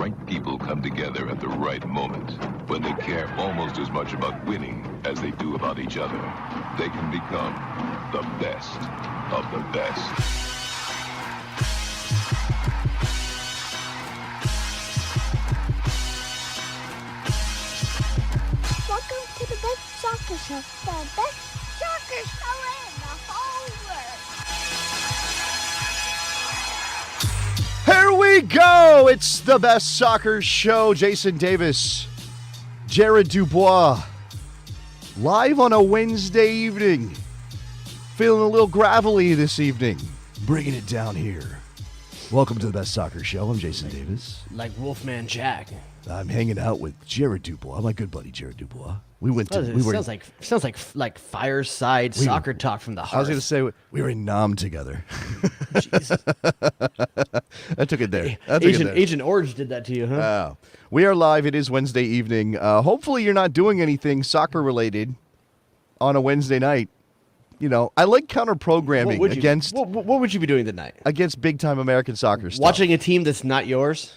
right people come together at the right moment, when they care almost as much about winning as they do about each other, they can become the best of the best. Welcome to the best soccer show. The best soccer show in the whole world. Here we go. It's the best soccer show. Jason Davis, Jared DuBois, live on a Wednesday evening. Feeling a little gravelly this evening. Bringing it down here. Welcome to the best soccer show. I'm Jason Davis. Like Wolfman Jack. I'm hanging out with Jared DuBois, my good buddy Jared DuBois. We went to. Sounds like fireside soccer talk from the heart. I was going to say we were in Nam together. Jesus. I took it there. Agent Orange did that to you, huh? We are live. It is Wednesday evening. Hopefully, you're not doing anything soccer related on a Wednesday night. You know, I like counter programming against. What would you be doing tonight? Against big time American soccer stuff. Watching a team that's not yours.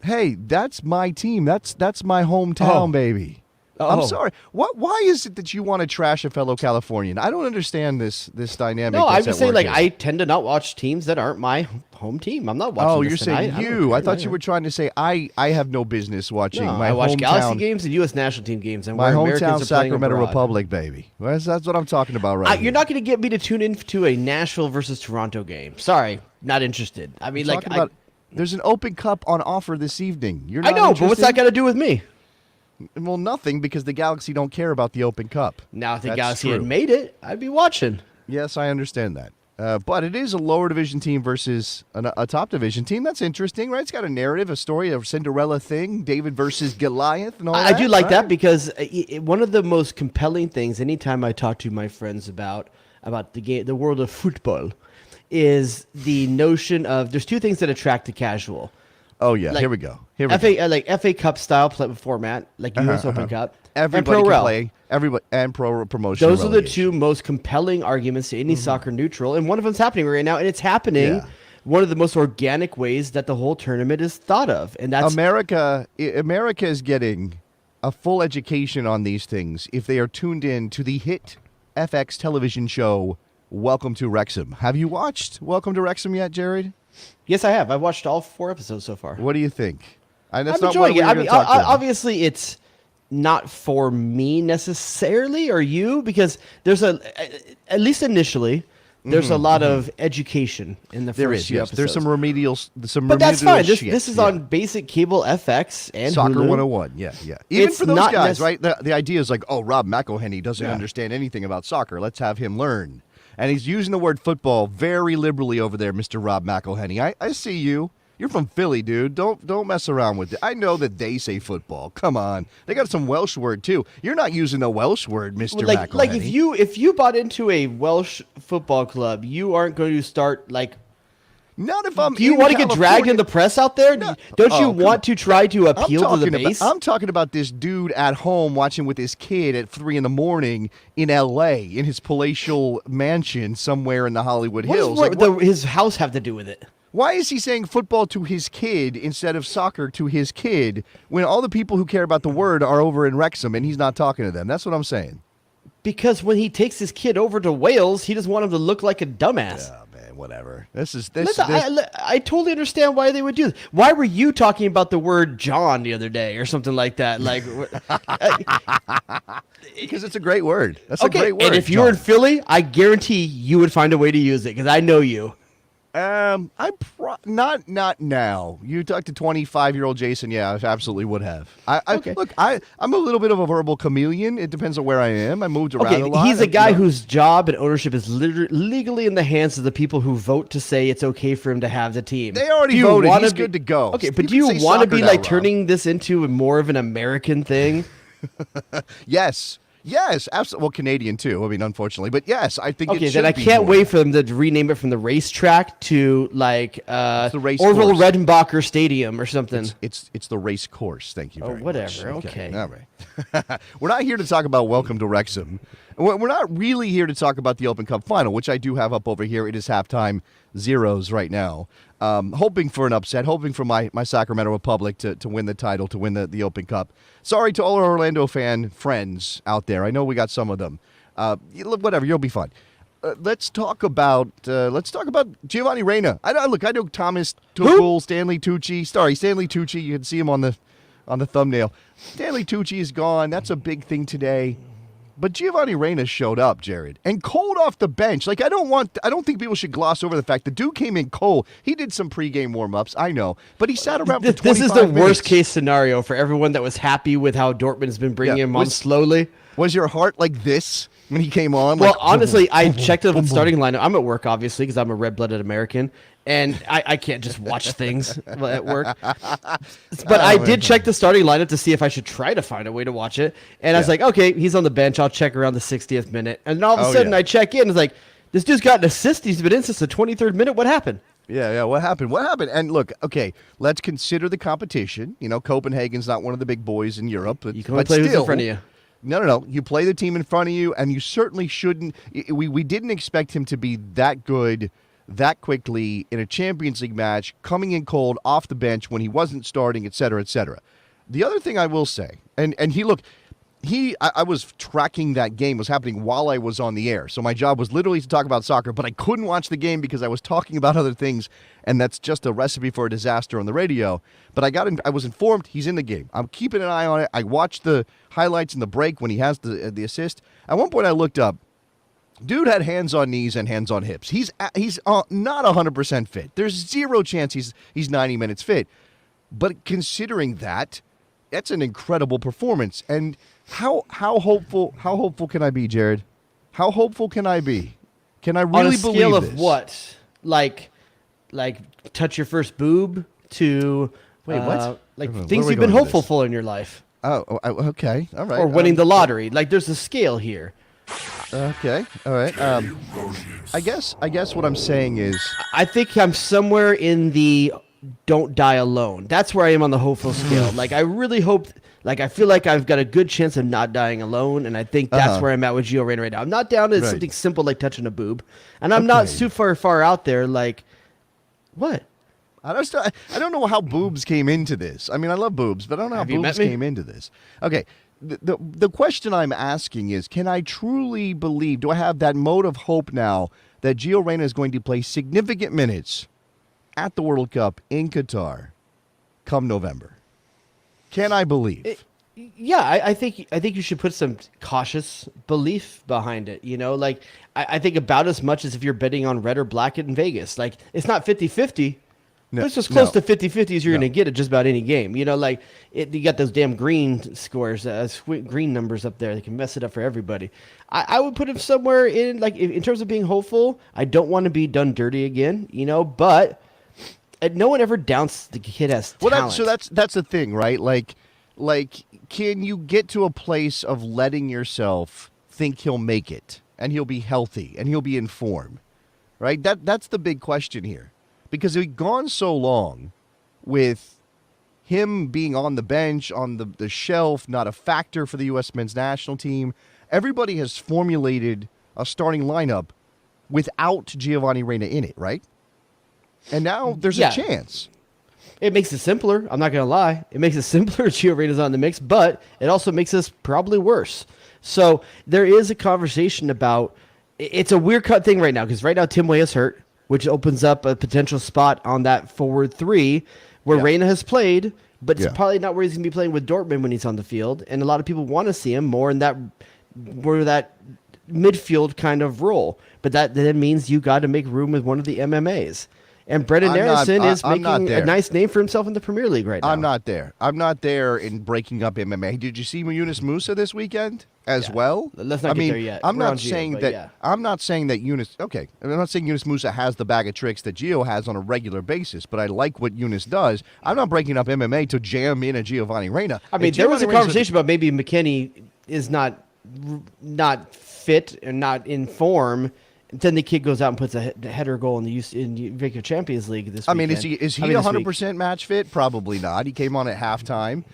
Hey, that's my team. That's my hometown, baby. I'm sorry. Why is it that you want to trash a fellow Californian? I don't understand this dynamic. No, I'm just saying, here. I tend to not watch teams that aren't my home team. I'm not watching. Oh, this you're tonight. saying you. I thought you were trying to say I have no business watching my I watch hometown, Galaxy games and U.S. national team games. And my where hometown Americans are playing Sacramento abroad. Republic, baby. Well, that's what I'm talking about right now. You're not going to get me to tune into a Nashville versus Toronto game. Sorry, not interested. I mean, there's an Open Cup on offer this evening. You're I not know, but what's interested? that got to do with me? Well, nothing, because the Galaxy don't care about the Open Cup. Now, if the That's Galaxy true. had made it, I'd be watching. Yes, I understand that. But it is a lower division team versus a top division team. That's interesting, right? It's got a narrative, a story, a Cinderella thing, David versus Goliath and all that. I do like right? that because one of the most compelling things anytime I talk to my friends about the game, the world of football, is the notion of there's two things that attract the casual. Oh, yeah. Here we go. FA Cup style format, like US Open Cup. Everybody and Pro can Rel. play. Everybody and pro promotion. Those are the two most compelling arguments to any soccer neutral, and one of them's happening right now, and it's happening one of the most organic ways that the whole tournament is thought of, and that's America is getting a full education on these things if they are tuned in to the hit FX television show Welcome to Wrexham. Have you watched Welcome to Wrexham yet, Jared? Yes, I have. I've watched all 4 episodes so far. What do you think? I'm enjoying it. I mean, obviously, it's not for me necessarily or you, because there's at least initially, there's a lot of education in the first few episodes. There's some remedial. But that's fine. This is on basic cable FX and Soccer Hulu. 101. Yeah. Even It's for those not guys, right? The idea is like, oh, Rob McElhenney doesn't Yeah. understand anything about soccer. Let's have him learn. And he's using the word football very liberally over there, Mr. Rob McElhenney. I see you. You're from Philly, dude. Don't mess around with it. I know that they say football. Come on. They got some Welsh word, too. You're not using a Welsh word, Mr. McElhenney. Like if you bought into a Welsh football club, you aren't going to start like. Not if I'm. Do you want to get dragged in the press out there? No. Don't you want to try to appeal to the base? I'm talking about this dude at home watching with his kid at 3 a.m. in L.A. in his palatial mansion somewhere in the Hollywood Hills. What does his house have to do with it? Why is he saying football to his kid instead of soccer to his kid when all the people who care about the word are over in Wrexham and he's not talking to them? That's what I'm saying. Because when he takes his kid over to Wales, he doesn't want him to look like a dumbass. Oh, man, whatever. Listen, I totally understand why they would do this. Why were you talking about the word John the other day or something like that? Like, because it's a great word. That's okay, a great word. and if you were in Philly, I guarantee you would find a way to use it because I know you. Not now. You talk to 25-year-old Jason. Yeah, I absolutely would have. Okay. Look, I'm a little bit of a verbal chameleon. It depends on where I am. I moved around a lot. He's a guy whose job and ownership is legally in the hands of the people who vote to say it's okay for him to have the team. They already voted. He's good to go. Okay, but do you want to be like turning this into more of an American thing? Yes. Yes, absolutely. Well, Canadian too. I mean, unfortunately, but yes, I think. Okay, it should then I be can't more. wait for them to rename it from the racetrack to like the race Orville course. Redenbacher Stadium or something. It's the race course. Thank you very much. Whatever. Okay. All right. We're not here to talk about Welcome to Wrexham. We're not really here to talk about the Open Cup final, which I do have up over here. It is halftime 0s right now. Hoping for an upset, hoping for my Sacramento Republic to win the title, to win the Open Cup. Sorry to all our Orlando fan friends out there. I know we got some of them. Whatever, you'll be fine. Let's talk about Giovanni Reyna. I know Thomas Tuchel, Stanley Tucci. You can see him on the thumbnail. Stanley Tucci is gone. That's a big thing today. But Giovanni Reyna showed up, Jared, and cold off the bench. Like I don't think people should gloss over the fact the dude came in cold. He did some pregame warm-ups, I know, but he sat around for 25 minutes. This is the worst case scenario for everyone that was happy with how Dortmund has been bringing him on slowly. Was your heart like this when he came on? Well, honestly, I checked the starting lineup. I'm at work, obviously, because I'm a red-blooded American, and I can't just watch things at work. But I did check the starting lineup to see if I should try to find a way to watch it. And I was like, okay, he's on the bench. I'll check around the 60th minute. And all of a sudden, I check in. It's like, this dude's got an assist. He's been in since the 23rd minute. What happened? Yeah, what happened? And look, okay, let's consider the competition. You know, Copenhagen's not one of the big boys in Europe. But you can only play who's in front of you. No. You play the team in front of you, and you certainly shouldn't. We didn't expect him to be that good that quickly in a Champions League match, coming in cold off the bench when he wasn't starting, et cetera, et cetera. The other thing I will say, and I was tracking that game, was happening while I was on the air. So my job was literally to talk about soccer, but I couldn't watch the game because I was talking about other things, and that's just a recipe for a disaster on the radio. But I was informed he's in the game. I'm keeping an eye on it. I watched the highlights in the break when he has the assist. At one point I looked up. Dude had hands on knees and hands on hips. He's not 100% fit. There's zero chance he's 90 minutes fit. But considering that, that's an incredible performance. And how hopeful can I be, Jared? How hopeful can I be? Can I really believe this? On a scale of what? Like touch your first boob to what? Things you've been hopeful for in your life. Oh, okay, all right. Or winning the lottery. Like there's a scale here. Okay, all right. I guess what I'm saying is, I think I'm somewhere in the don't die alone. That's where I am on the hopeful scale. Like I really hope. Like I feel like I've got a good chance of not dying alone, and I think that's where I'm at with Gio Reyna right now. I'm not down to something simple like touching a boob, and I'm not too far out there. Like what? I don't know how boobs came into this. I mean, I love boobs, but I don't know how boobs came into this. Okay. The question I'm asking is, can I truly believe, do I have that mode of hope now that Gio Reyna is going to play significant minutes at the World Cup in Qatar come November? Can I believe? I think you should put some cautious belief behind it. You know, like I think about as much as if you're betting on red or black in Vegas. Like it's not 50-50. No, it's as close to 50-50 as you're going to get at just about any game. You know, like you got those damn green scores, green numbers up there that can mess it up for everybody. I would put him somewhere in, like, in terms of being hopeful. I don't want to be done dirty again, you know, but no one ever doubts the kid has talent. So that's the thing, right? Like, can you get to a place of letting yourself think he'll make it and he'll be healthy and he'll be informed, right? That's the big question here. Because we've gone so long with him being on the bench, on the shelf, not a factor for the U.S. men's national team. Everybody has formulated a starting lineup without Giovanni Reyna in it, right? And now there's a chance. It makes it simpler. I'm not going to lie. It makes it simpler if Gio Reyna's on the mix, but it also makes us probably worse. So there is a conversation about – it's a weird cut thing right now because right now Tim Weah's hurt, which opens up a potential spot on that forward three where Reyna has played, but it's probably not where he's going to be playing with Dortmund when he's on the field. And a lot of people want to see him more in that midfield kind of role. But that then means you got to make room with one of the MMAs. And Brendan Aronson is making a nice name for himself in the Premier League right now. I'm not there. I'm not there in breaking up MMA. Did you see Yunus Musa this weekend as well? Let's not get there yet. I'm not saying that Yunus. Okay, I'm not saying Yunus Musa has the bag of tricks that Gio has on a regular basis, but I like what Yunus does. I'm not breaking up MMA to jam in a Giovanni Reyna. I mean, there was a conversation about maybe McKennie is not fit and not in form. Then the kid goes out and puts a header goal in the Champions League this weekend. I mean, is he 100% match fit? Probably not. He came on at halftime.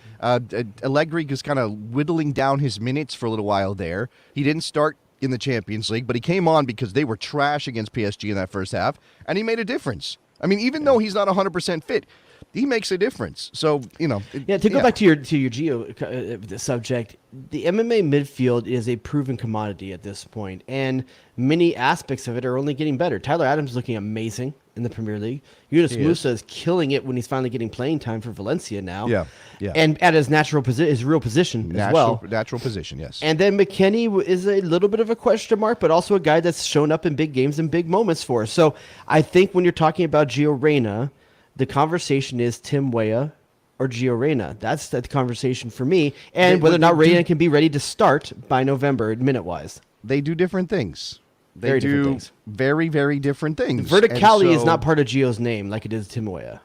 Allegri was kind of whittling down his minutes for a little while there. He didn't start in the Champions League, but he came on because they were trash against PSG in that first half, and he made a difference. I mean, even though he's not 100% fit, he makes a difference. So, to go back to your Gio subject, the MMA midfield is a proven commodity at this point, and many aspects of it are only getting better. Tyler Adams is looking amazing in the Premier League. Yunus Musa is killing it when he's finally getting playing time for Valencia now. Yeah. And at his his real position as well. Natural position, yes. And then McKennie is a little bit of a question mark, but also a guy that's shown up in big games and big moments for us. So I think when you're talking about Gio Reyna, the conversation is Tim Weah or Gio Reyna. That's the conversation for me. And whether or not Reyna can be ready to start by November, minute-wise. They do different things. Very different things. Very, very different things. Verticality is not part of Gio's name like it is Tim Weah.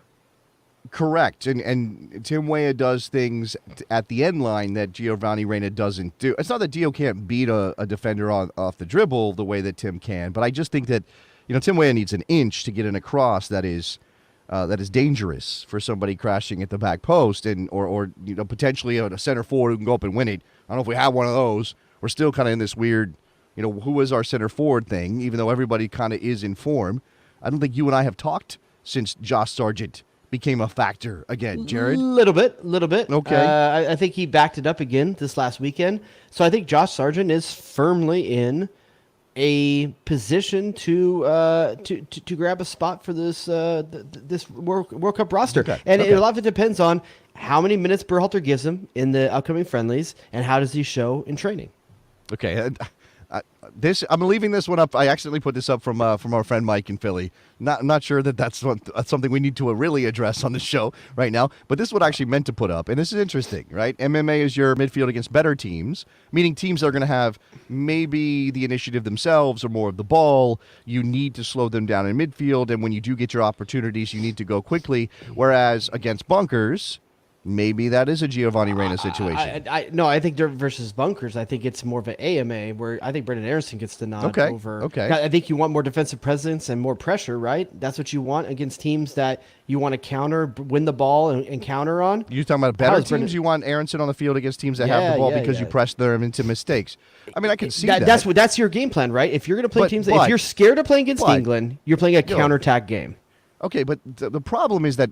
Correct. And Tim Weah does things at the end line that Giovanni Reyna doesn't do. It's not that Gio can't beat a defender off the dribble the way that Tim can, but I just think that Tim Weah needs an inch to get in a cross that is dangerous for somebody crashing at the back post or potentially a center forward who can go up and win it. I don't know if we have one of those. We're still kind of in this weird, who is our center forward thing, even though everybody kind of is in form. I don't think you and I have talked since Josh Sargent became a factor again, Jared. Little bit. Okay. I think he backed it up again this last weekend. So I think Josh Sargent is firmly in a position to grab a spot for this this World Cup roster. Okay. And a lot of it depends on how many minutes Berhalter gives him in the upcoming friendlies and how does he show in training. Okay. I'm leaving this one up. I accidentally put this up from our friend Mike in Philly. Not sure that's something we need to really address on the show right now. But this is what I actually meant to put up, and this is interesting, right? MMA is your midfield against better teams, meaning teams that are going to have maybe the initiative themselves or more of the ball. You need to slow them down in midfield, and when you do get your opportunities, you need to go quickly. Whereas against bunkers, maybe that is a Giovanni Reyna situation. No, I think versus bunkers, I think it's more of an AMA where I think Brendan Aronson gets the nod over. Okay. I think you want more defensive presence and more pressure, right? That's what you want against teams that you want to counter, win the ball and counter on. You're talking about better teams? You want Aronson on the field against teams that have the ball because you press them into mistakes. I mean, I can see that. That's your game plan, right? If you're going to play teams, if you're scared of playing against England, you're playing a counterattack game. Okay, but the problem is that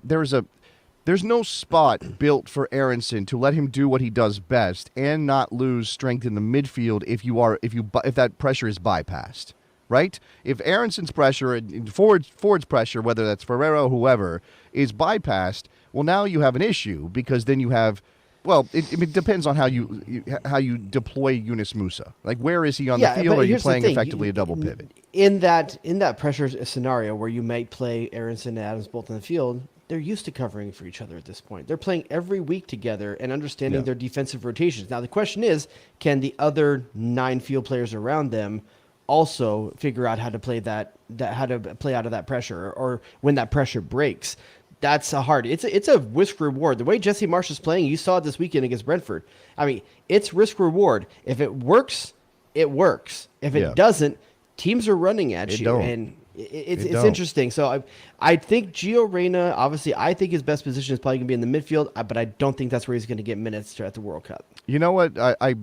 there's no spot built for Aronson to let him do what he does best and not lose strength in the midfield if that pressure is bypassed, right? If Aronson's pressure and Ford's pressure, whether that's Ferreira or whoever, is bypassed, well, now you have an issue because then you have, it depends on how you deploy Yunus Musa. Like, where is he on the field? Or are you playing effectively a double pivot? In that pressure scenario where you might play Aronson and Adams both in the field, they're used to covering for each other at this point. They're playing every week together and understanding their defensive rotations. Now, the question is, can the other 9 field players around them also figure out how to play how to play out of that pressure or when that pressure breaks? That's hard. It's a risk reward. The way Jesse Marsh is playing, you saw it this weekend against Brentford. I mean, it's risk reward. If it works, it works. If it doesn't, teams are running at you. And it's interesting. So I think Gio Reyna, obviously, I think his best position is probably going to be in the midfield, but I don't think that's where he's going to get minutes at the World Cup. You know what? I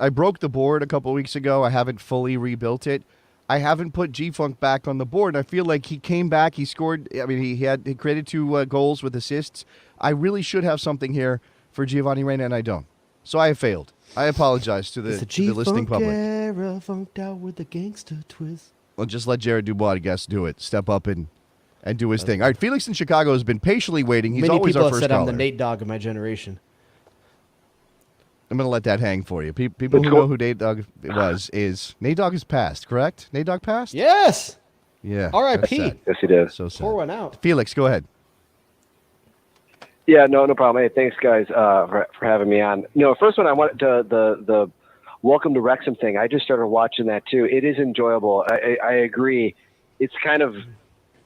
broke the board a couple of weeks ago. I haven't fully rebuilt it. I haven't put G-Funk back on the board, and I feel like he came back. He scored. I mean, he created 2 goals with assists. I really should have something here for Giovanni Reyna, and I don't. So I have failed. I apologize to the listening public. Era, funked out with the gangster twist. Well, just let Jared DuBois, I guess, do it. Step up and do his thing. All right, Felix in Chicago has been patiently waiting. He's always our first caller. Many people have said I'm the Nate Dogg of my generation. I'm going to let that hang for you. People who know who Nate Dogg is Nate Dogg is passed, correct? Nate Dogg passed? Yes. Yeah. R.I.P. Yes, he did. So sad. Pour one out. Felix, go ahead. Yeah, no problem. Hey, thanks, guys, for having me on. First one, I wanted the Welcome to Wrexham thing. I just started watching that too. It is enjoyable. I agree. It's kind of,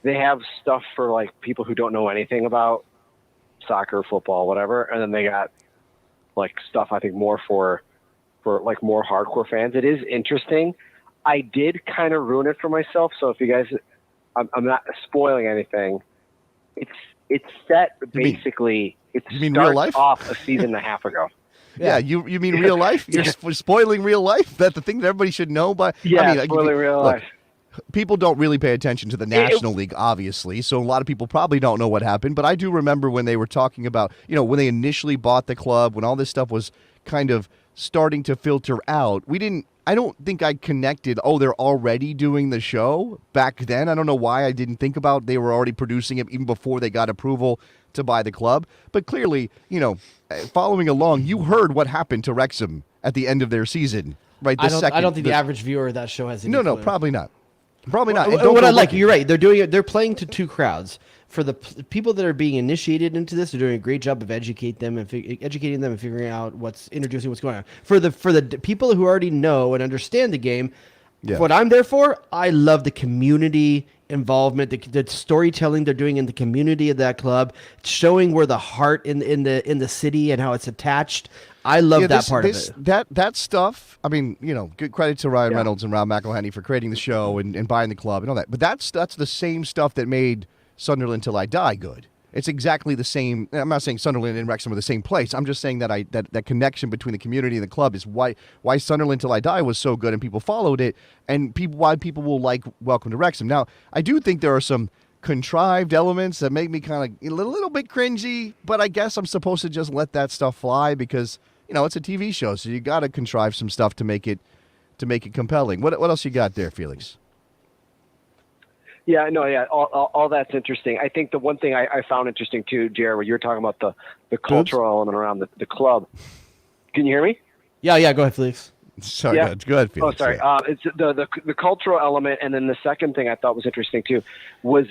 they have stuff for like people who don't know anything about soccer, football, whatever, and then they got like stuff I think more for like more hardcore fans. It is interesting. I did kind of ruin it for myself. So if you guys, I'm not spoiling anything. It's set basically. It starts off a season and a half ago. Yeah, you mean real life? You're spoiling real life? That's the thing that everybody should know. But Yeah, I mean, spoiling real life. People don't really pay attention to the National League, obviously, so a lot of people probably don't know what happened. But I do remember when they were talking about, when they initially bought the club, when all this stuff was kind of starting to filter out. I don't think I connected, they're already doing the show back then. I don't know why I didn't think about they were already producing it even before they got approval to buy the club. But clearly, following along, you heard what happened to Wrexham at the end of their season, right? I don't think the average viewer of that show has any clue. Probably not. Probably not. You're right. They're playing to two crowds. For the people that are being initiated into this, they're doing a great job of educating them and figuring out introducing what's going on. For the people who already know and understand the game, what I'm there for, I love the community involvement, the storytelling they're doing in the community of that club, showing where the heart in the city and how it's attached. I love that part of it. That stuff, I mean, good credit to Ryan Reynolds and Rob McElhenney for creating the show and buying the club and all that. But that's the same stuff that made Sunderland Till I Die good. It's exactly the same. I'm not saying Sunderland and Wrexham are the same place. I'm just saying that that connection between the community and the club is why Sunderland Till I Die was so good and people followed it, and why people will like Welcome to Wrexham. Now, I do think there are some contrived elements that make me kind of a little bit cringy, but I guess I'm supposed to just let that stuff fly because it's a TV show, so you got to contrive some stuff to make it compelling. What else you got there, Felix? Yeah, no, yeah, all that's interesting. I think the one thing I found interesting too, Jared, when you were talking about the cultural element around the club. Can you hear me? Yeah, go ahead, Felix. Sorry, go ahead, Felix. Oh, sorry. Yeah. It's the cultural element, and then the second thing I thought was interesting too was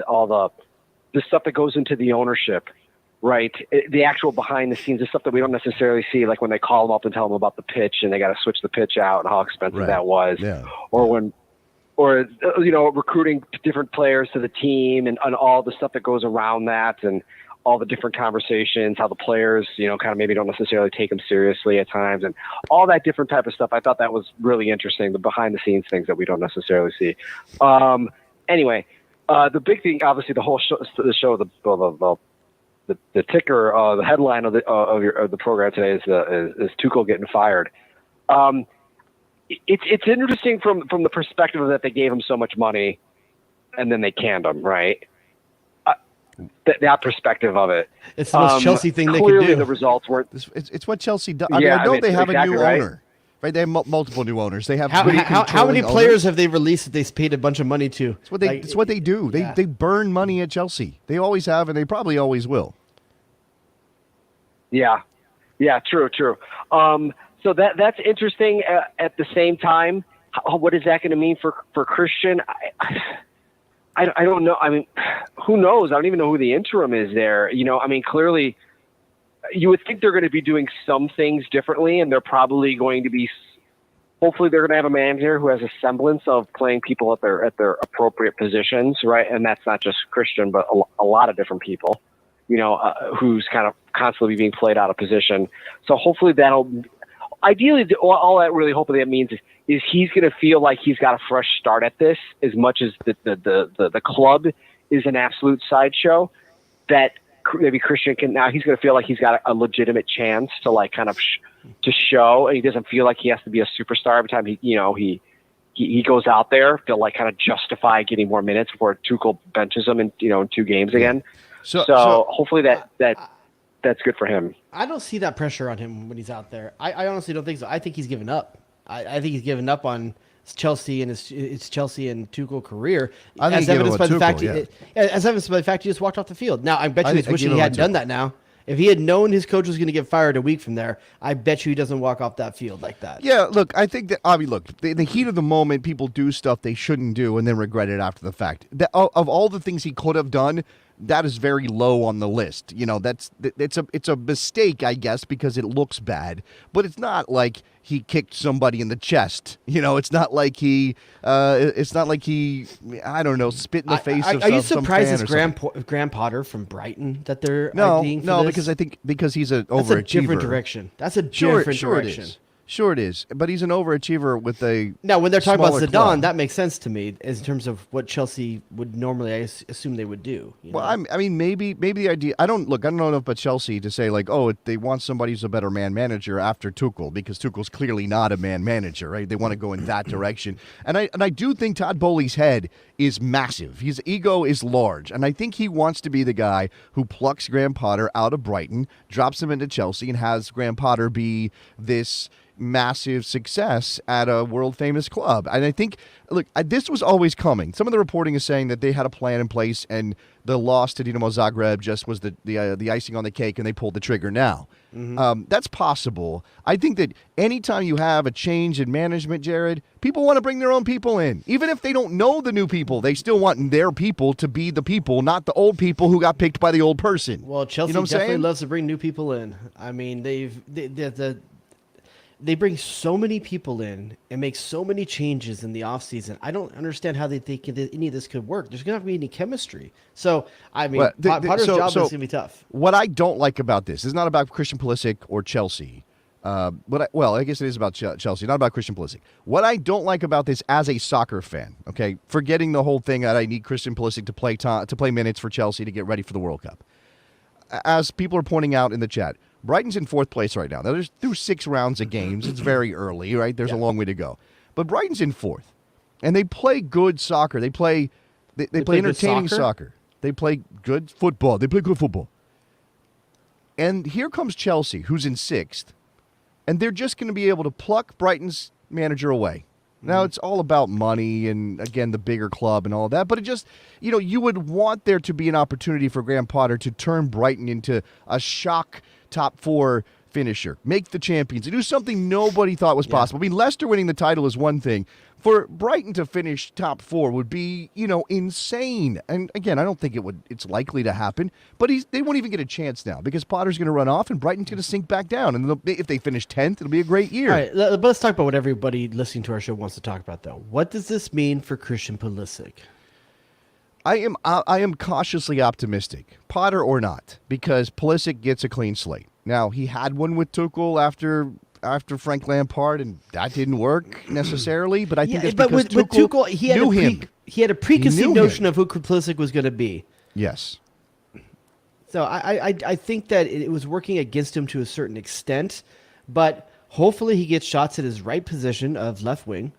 all the stuff that goes into the ownership, right? The actual behind the scenes, the stuff that we don't necessarily see, like when they call them up and tell them about the pitch and they got to switch the pitch out and how expensive that was, or recruiting different players to the team and all the stuff that goes around that and all the different conversations, how the players, kind of maybe don't necessarily take them seriously at times and all that different type of stuff. I thought that was really interesting, the behind the scenes things that we don't necessarily see. Anyway, the big thing, obviously the whole show, the ticker, the headline of the program today is Tuchel getting fired. It's interesting from the perspective of that they gave him so much money, and then they canned him, right? That perspective of it. It's the most Chelsea thing they could do. Clearly, the results weren't. It's what Chelsea does. I know they have a new owner, right? They have multiple new owners. They have how many players have they released that they paid a bunch of money to? It's what they do. They burn money at Chelsea. They always have, and they probably always will. Yeah, true. So that's interesting. At the same time, what is that going to mean for Christian? I don't know. I mean, who knows? I don't even know who the interim is there. I mean, clearly, you would think they're going to be doing some things differently, and they're probably going to be. Hopefully, they're going to have a manager who has a semblance of playing people at their appropriate positions, right? And that's not just Christian, but a lot of different people. Who's kind of constantly being played out of position. So hopefully that'll. Ideally, all that really hopefully that means is he's going to feel like he's got a fresh start at this, as much as the club is an absolute sideshow. That maybe Christian can now he's going to feel like he's got a legitimate chance to to show, and he doesn't feel like he has to be a superstar every time he goes out there to kind of justify getting more minutes before Tuchel benches him in 2 games again. So hopefully that's good for him. I don't see that pressure on him when he's out there. I honestly don't think so. I think he's given up. I think he's given up on Chelsea and his Chelsea and Tuchel career. As evidenced by the fact he just walked off the field. Now I bet you he's wishing he hadn't done that now. If he had known his coach was going to get fired a week from there, I bet you he doesn't walk off that field like that. Yeah, look, I think that, the heat of the moment, people do stuff they shouldn't do and then regret it after the fact. Of all the things he could have done, that is very low on the list. It's a mistake, I guess, because it looks bad, but it's not like he kicked somebody in the chest. It's not like he I don't know, spit in the face of some fan. Are you surprised it's Graham Potter from Brighton that they're IDing for this? Because I think because he's an overachiever. That's a different direction. That's a different direction. It is. Sure it is, but he's an overachiever with a Now, when they're talking about smaller Zidane, club. that makes sense to me in terms of what Chelsea would normally, assume they would do. Well, I mean, maybe the idea. I don't know enough about Chelsea to say like, oh, they want somebody who's a better man manager after Tuchel, because Tuchel's clearly not a man manager, right? They want to go in that direction, and I do think Todd Bowley's head is massive. His ego is large, and I think he wants to be the guy who plucks Graham Potter out of Brighton, drops him into Chelsea, and has Graham Potter be this massive success at a world-famous club. And I think, look, this was always coming. Some of the reporting is saying that they had a plan in place, and the loss to Dinamo Zagreb just was the icing on the cake, and they pulled the trigger now. That's possible. I think that anytime you have a change in management, Jared, people want to bring their own people in. Even if they don't know the new people, they still want their people to be the people, not the old people who got picked by the old person. Well, Chelsea definitely loves to bring new people in. I mean, they bring so many people in and make so many changes in the offseason. I don't understand how they think that any of this could work. There's going to have to be any chemistry. So, I mean, Potter's job is going to be tough. What I don't like about this is not about Christian Pulisic or Chelsea. I guess it is about Chelsea, not about Christian Pulisic. What I don't like about this as a soccer fan, okay, forgetting the whole thing that I need Christian Pulisic to play minutes for Chelsea to get ready for the World Cup. As people are pointing out in the chat, Brighton's in 4th place right now. Now, there's through 6 rounds of games. It's very early, right? There's a long way to go. But Brighton's in 4th, and they play good soccer. They play entertaining soccer. They play good football. And here comes Chelsea, who's in 6th, and they're just going to be able to pluck Brighton's manager away. Now, it's all about money and, again, the bigger club and all that. But it just, you would want there to be an opportunity for Graham Potter to turn Brighton into a shock top 4 finisher, make the champions, and do something nobody thought was possible. I mean, Leicester winning the title is one thing. For Brighton to finish top 4 would be, insane. And again, I don't think it's likely to happen, but they won't even get a chance now because Potter's going to run off and Brighton's going to sink back down. And if they finish 10th, it'll be a great year. All right, let's talk about what everybody listening to our show wants to talk about, though. What does this mean for Christian Pulisic? I am cautiously optimistic, Potter or not, because Pulisic gets a clean slate. Now, he had one with Tuchel after Frank Lampard, and that didn't work necessarily. But I think it's because with Tuchel, he had a preconceived notion of who Pulisic was going to be. Yes. So I think that it was working against him to a certain extent, but hopefully he gets shots at his right position of left wing.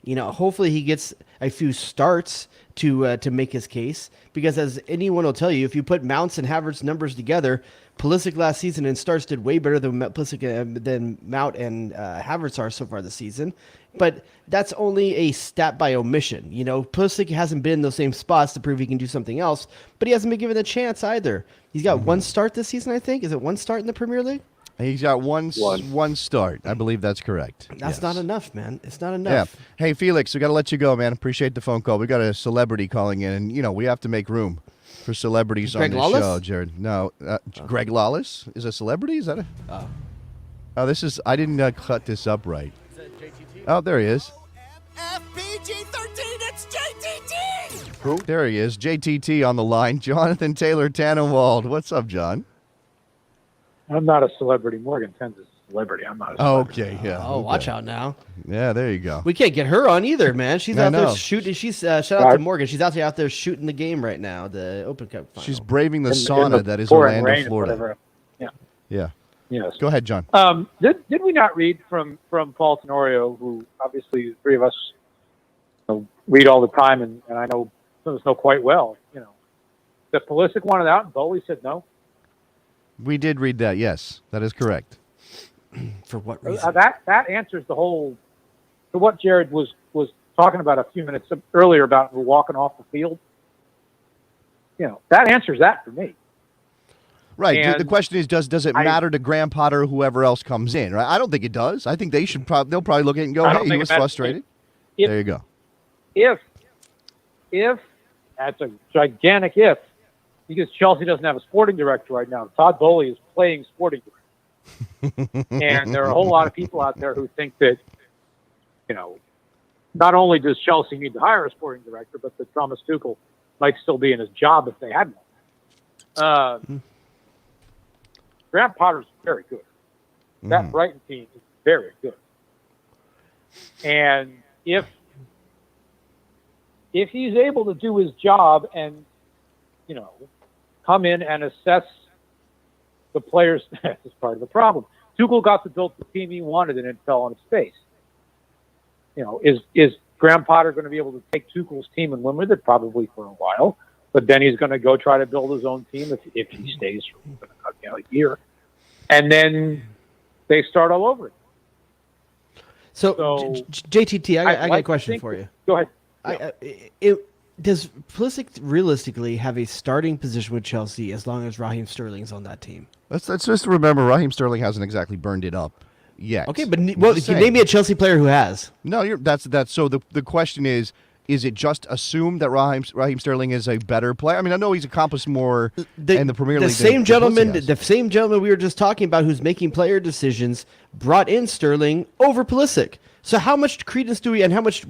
Hopefully he gets a few starts to make his case, because as anyone will tell you, if you put Mount's and Havertz's numbers together, Pulisic last season in starts did way better than Mount and Havertz are so far this season. But that's only a stat by omission. Pulisic hasn't been in those same spots to prove he can do something else, but he hasn't been given a chance either. He's got one start this season, I think. Is it one start in the Premier League? He's got one start. I believe that's correct. That's not enough, man. It's not enough. Yeah. Hey, Felix, we got to let you go, man. Appreciate the phone call. We got a celebrity calling in, and, we have to make room for celebrities on this show, Jared. No, Greg Lawless is a celebrity? Is that a... Oh, this is... I didn't cut this up right. Is that JTT? Oh, there he is. FPG-13, it's JTT! Who? There he is. JTT on the line. Jonathan Taylor Tannenwald. What's up, John? I'm not a celebrity. Morgan Tenn's a celebrity. I'm not a celebrity. Okay, yeah. Oh, okay. Watch out now. Yeah, there you go. We can't get her on either, man. She's out there shooting. She's shout out to Morgan. She's out there shooting the game right now, the Open Cup final. She's braving the sauna that is Orlando, Florida. Yeah. Yes. Go ahead, John. Did we not read from Paul Tenorio, who obviously the three of us read all the time, and I know some of us know quite well, that Pulisic wanted out and Bowley said no? We did read that, yes. That is correct. For what reason? That answers the whole, to what Jared was talking about a few minutes earlier about walking off the field. That answers that for me. Right. And the question is, does it matter to Graham Potter or whoever else comes in? Right. I don't think it does. I think they should they'll probably look at it and go, hey, he was frustrated. There you go. If that's a gigantic if, because Chelsea doesn't have a sporting director right now. Todd Bowley is playing sporting director. And there are a whole lot of people out there who think that, not only does Chelsea need to hire a sporting director, but that Thomas Tuchel might still be in his job if they had one. Graham Potter's very good. That Brighton team is very good. And if he's able to do his job and, come in and assess the players, that's part of the problem. Tuchel got to build the team he wanted and it fell on its face. Is Graham Potter going to be able to take Tuchel's team and win with it? Probably for a while. But then he's going to go try to build his own team if he stays for a year. And then they start all over again. So JTT, I got a question for you. Go ahead. Does Pulisic realistically have a starting position with Chelsea as long as Raheem Sterling's on that team? Let's just remember Raheem Sterling hasn't exactly burned it up yet. Okay, but name me a Chelsea player who has. No, that's so the question is it just assumed that Raheem Sterling is a better player? I mean, I know he's accomplished more in the Premier League. The same gentleman we were just talking about who's making player decisions brought in Sterling over Pulisic. So how much credence do we, and how much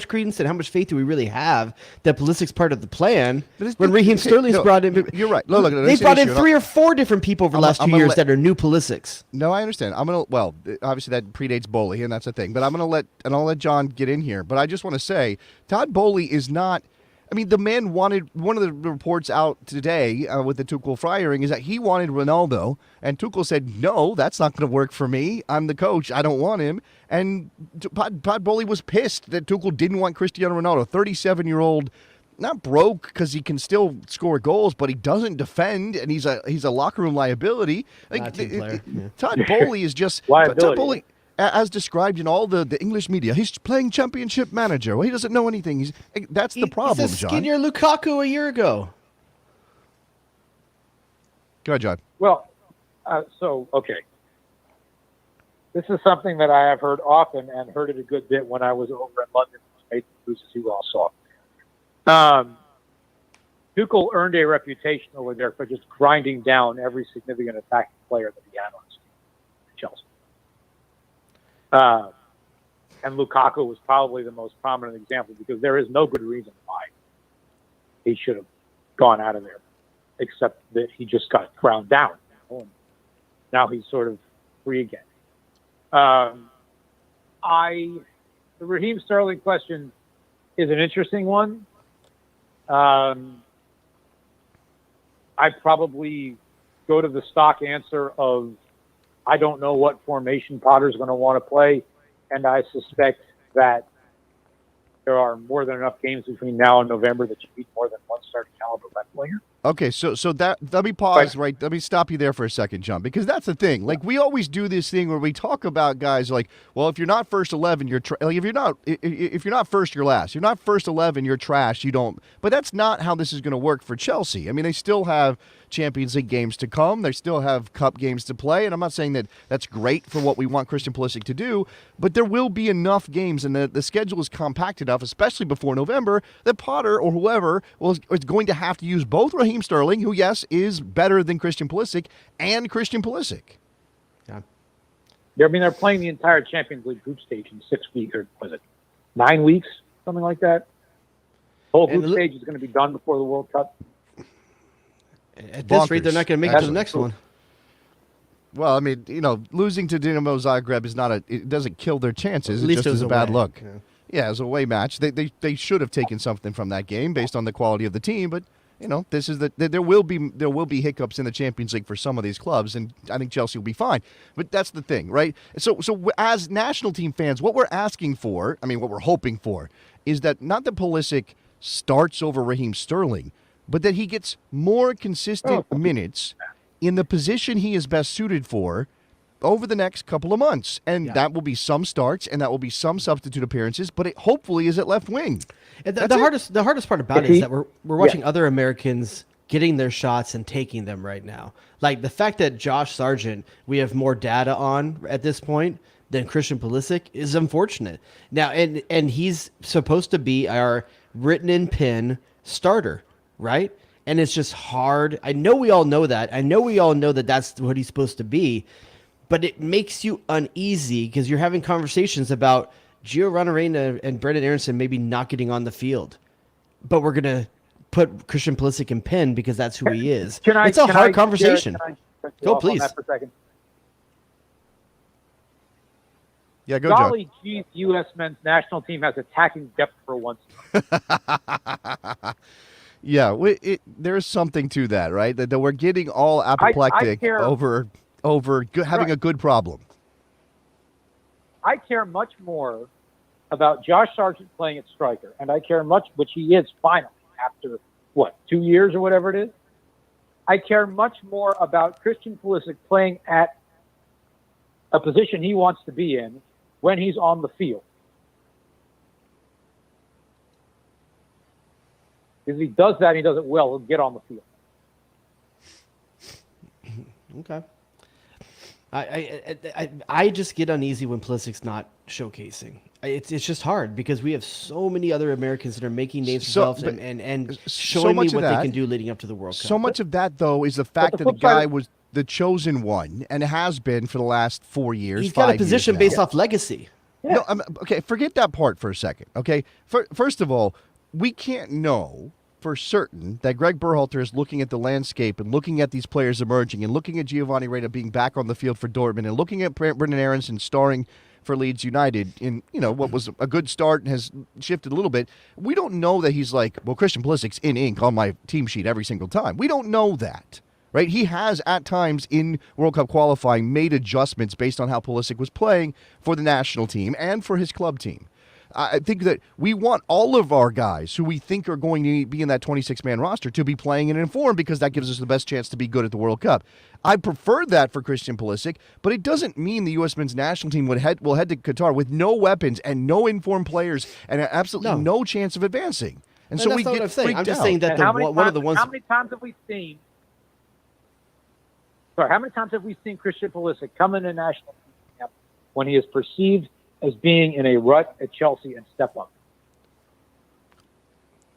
credence and how much faith do we really have that Pulisic's part of the plan when Raheem Sterling's brought in? You're right. Look, they brought in 3 or 4 different people over the last 2 years that are new Pulisics. No, I understand. Obviously that predates Bowley, and that's the thing. But I'll let John get in here. But I just want to say, Todd Bowley is not. I mean, the man wanted, one of the reports out today with the Tuchel firing is that he wanted Ronaldo, and Tuchel said, no, that's not going to work for me. I'm the coach. I don't want him. And Todd Bowley was pissed that Tuchel didn't want Cristiano Ronaldo, 37-year-old, not broke because he can still score goals, but he doesn't defend, and he's a locker room liability. Todd Bowley is just liability. Todd Bowley, as described in all the English media, he's playing championship manager. Well, he doesn't know anything. That's the problem, he's a John. skinnier Lukaku a year ago. Go ahead, John. Well, okay. This is something that I have heard often and heard it a good bit when I was over in London with Nathan Bruce, you all saw. Tuchel earned a reputation over there for just grinding down every significant attacking player that he had on his team at Chelsea. And Lukaku was probably the most prominent example because there is no good reason why he should have gone out of there, except that he just got ground down. And now he's sort of free again. The Raheem Sterling question is an interesting one. I'd probably go to the stock answer of I don't know what formation Potter's going to want to play, and I suspect that there are more than enough games between now and November that you need more than one starting caliber left player. Okay, so let me pause right. Let me stop you there for a second, John, because that's the thing. Like we always do this thing where we talk about guys like, well, if you're not first 11, you're if you're not first, you're last. You're not first 11, you're trash. You don't. But that's not how this is going to work for Chelsea. I mean, they still have Champions League games to come. They still have cup games to play, and I'm not saying that that's great for what we want Christian Pulisic to do, but there will be enough games, and the schedule is compact enough, especially before November, that Potter or whoever is going to have to use both Raheem Sterling, who, yes, is better than Christian Pulisic, and Christian Pulisic. Yeah. They're playing the entire Champions League group stage in 6 weeks, or was it 9 weeks, something like that? The whole group stage is going to be done before the World Cup. At this rate, they're not going to make it to the next one. Well, I mean, losing to Dinamo Zagreb is it doesn't kill their chances. It just is a bad look. Yeah, it was a away match. They should have taken something from that game based on the quality of the team, but this is there will be hiccups in the Champions League for some of these clubs, and I think Chelsea will be fine. But that's the thing, right? So as national team fans, what we're asking for, what we're hoping for, is that not that Pulisic starts over Raheem Sterling, but that he gets more consistent minutes in the position he is best suited for over the next couple of months. And that will be some starts, and that will be some substitute appearances, but it hopefully is at left wing. And the hardest part about it is that we're watching other Americans getting their shots and taking them right now. Like the fact that Josh Sargent, we have more data on at this point than Christian Pulisic is unfortunate. Now, and he's supposed to be our written in pen starter, right? And it's just hard. I know we all know that. I know we all know that that's what he's supposed to be. But it makes you uneasy because you're having conversations about Gio Reyna and Brendan Aronson maybe not getting on the field. But we're going to put Christian Pulisic in pen because that's who he is. It's a hard conversation. Go, please. Yeah, go, John. Golly geez, U.S. men's national team has attacking depth for once. Yeah, there's something to that, right? That we're getting all apoplectic over having a good problem. I care much more about Josh Sargent playing at striker, and I care much, which he is finally after, 2 years or whatever it is. I care much more about Christian Pulisic playing at a position he wants to be in when he's on the field. Because if he does that, he does it well, he'll get on the field. Okay. I just get uneasy when Pulisic's not showcasing. It's just hard because we have so many other Americans that are making names for themselves and showing me what they can do leading up to the World Cup. So much of that, though, is the fact that the guy was the chosen one and has been for the last 4 years. He's got a position based off legacy. Yeah. No, okay, forget that part for a second, okay? First of all, we can't know for certain that Gregg Berhalter is looking at the landscape and looking at these players emerging and looking at Giovanni Reina being back on the field for Dortmund and looking at Brendan Aronson starring for Leeds United in, what was a good start and has shifted a little bit. We don't know that he's like, well, Christian Pulisic's in ink on my team sheet every single time. We don't know that, right? He has at times in World Cup qualifying made adjustments based on how Pulisic was playing for the national team and for his club team. I think that we want all of our guys who we think are going to be in that 26-man roster to be playing and informed because that gives us the best chance to be good at the World Cup. I prefer that for Christian Pulisic, but it doesn't mean the U.S. men's national team will head to Qatar with no weapons and no informed players and absolutely no chance of advancing. And so we get freaked out. I'm just saying that one of the ones. How many times have we seen? How many times have we seen Christian Pulisic come in a national team camp when he is perceived as being in a rut at Chelsea and step up?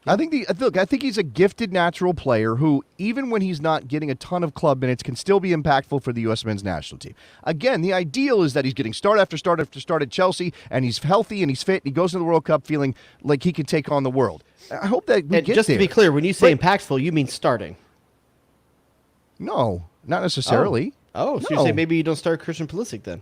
I think he's a gifted natural player who, even when he's not getting a ton of club minutes, can still be impactful for the U.S. men's national team. Again, the ideal is that he's getting start after start after start at Chelsea, and he's healthy and he's fit, and he goes to the World Cup feeling like he can take on the world. I hope that we get just there. To be clear, when you say impactful, you mean starting. No, not necessarily. Oh, so you're saying maybe you don't start Christian Pulisic then?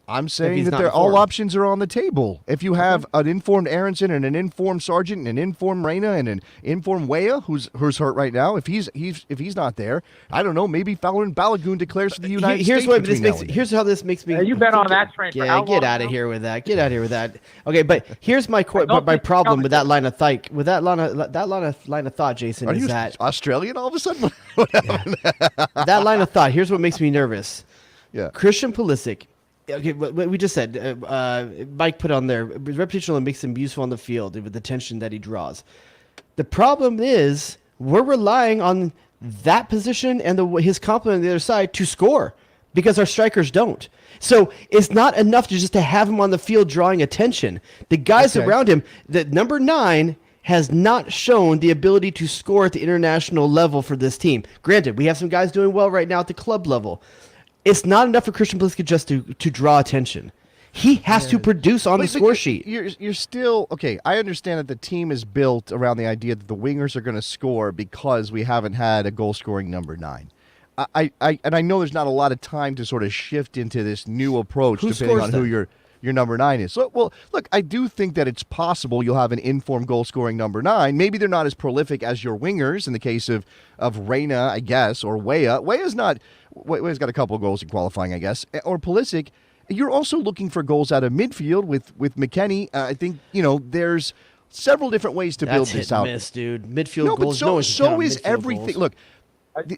I'm saying that all options are on the table. If you have an informed Aronson and an informed Sargent and an informed Reina and an informed Weah, who's hurt right now, if he's not there, I don't know. Maybe Fallon Balogun declares for the United States. Here's how this makes me. You've been on that train for how long? Get out of here with that. Get out of here with that. Okay, but here's my problem with that line of thought. With that line of thought, Jason, are is you that Australian all of a sudden? That line of thought. Here's what makes me nervous. Yeah, Christian Pulisic. Okay, what we just said, Mike put on there, reputational makes him useful on the field with the tension that he draws. The problem is we're relying on that position and his complement on the other side to score because our strikers don't. So it's not enough just to have him on the field drawing attention. The guys around him, the number 9 has not shown the ability to score at the international level for this team. Granted, we have some guys doing well right now at the club level. It's not enough for Christian Pulisic just to draw attention. He has to produce on the score sheet. You're still okay. I understand that the team is built around the idea that the wingers are going to score because we haven't had a goal-scoring number 9. I know there's not a lot of time to sort of shift into this new approach depending on who your number 9 is. So, well, look, I do think that it's possible you'll have an informed goal-scoring number 9. Maybe they're not as prolific as your wingers in the case of Reina, I guess, or Weah. Weah's got a couple of goals in qualifying, I guess. Or Pulisic. You're also looking for goals out of midfield with McKennie. I think, there's several different ways to build this out. Miss, dude. Midfield goals. So is everything. Look,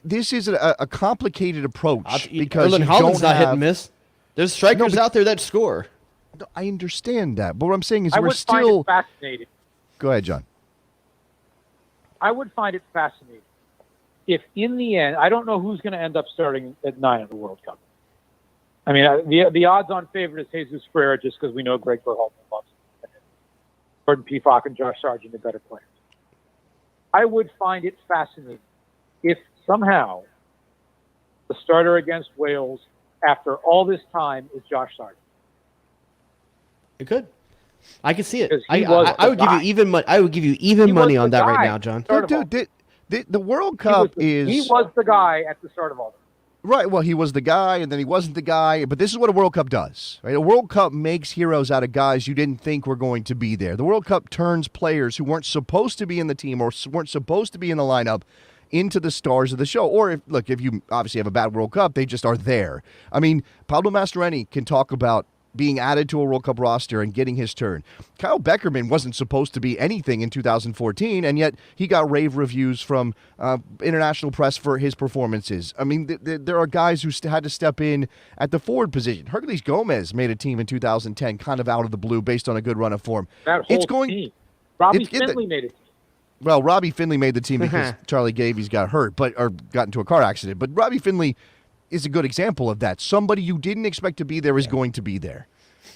this is a complicated approach because Erling Haaland's not hit and miss. There's strikers out there that score. I understand that, but what I'm saying is I would find it fascinating. Go ahead, John. I would find it fascinating if, in the end, I don't know who's going to end up starting at 9 at the World Cup. I mean, the odds-on favorite is Jesus Ferreira, just because we know Gregg Berhalter loves him. Jordan Pefok and Josh Sargent are better players. I would find it fascinating if somehow the starter against Wales after all this time is Josh Sargent. It could. I can see it. I would give you even money. I would give you even money on that right now, John. Dude, the World Cup he was the guy at the start of all this. Right, well, he was the guy, and then he wasn't the guy. But this is what a World Cup does. Right? A World Cup makes heroes out of guys you didn't think were going to be there. The World Cup turns players who weren't supposed to be in the team or weren't supposed to be in the lineup into the stars of the show. Or, if you obviously have a bad World Cup, they just are there. I mean, Pablo Mastroeni can talk about being added to a World Cup roster and getting his turn. Kyle Beckerman wasn't supposed to be anything in 2014, and yet he got rave reviews from international press for his performances. I mean, there are guys who had to step in at the forward position. Hercules Gomez made a team in 2010 kind of out of the blue based on a good run of form. That whole team. Robbie Findlay made it. Well, Robbie Findlay made the team because Charlie Gavies got hurt or got into a car accident. But Robbie Findlay is a good example of that. Somebody you didn't expect to be there is going to be there.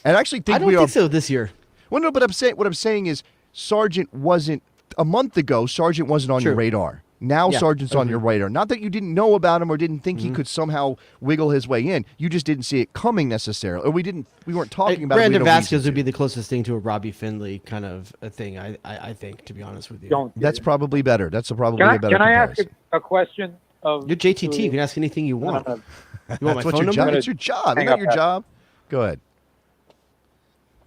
And I actually think I don't think so this year. Well, no, but what I'm saying is Sargent wasn't a month ago. Sargent wasn't on your radar. Now Sargent's on your radar. Not that you didn't know about him or didn't think he could somehow wiggle his way in. You just didn't see it coming necessarily, or we weren't talking about. Brandon Vasquez would be the closest thing to a Robbie Findlay kind of a thing. I think, to be honest with you, that's probably better. That's probably a better. Can I comparison. ask a question? You're JTT. You can ask anything you want. You want my phone number? It's your job. Isn't that your job? Go ahead.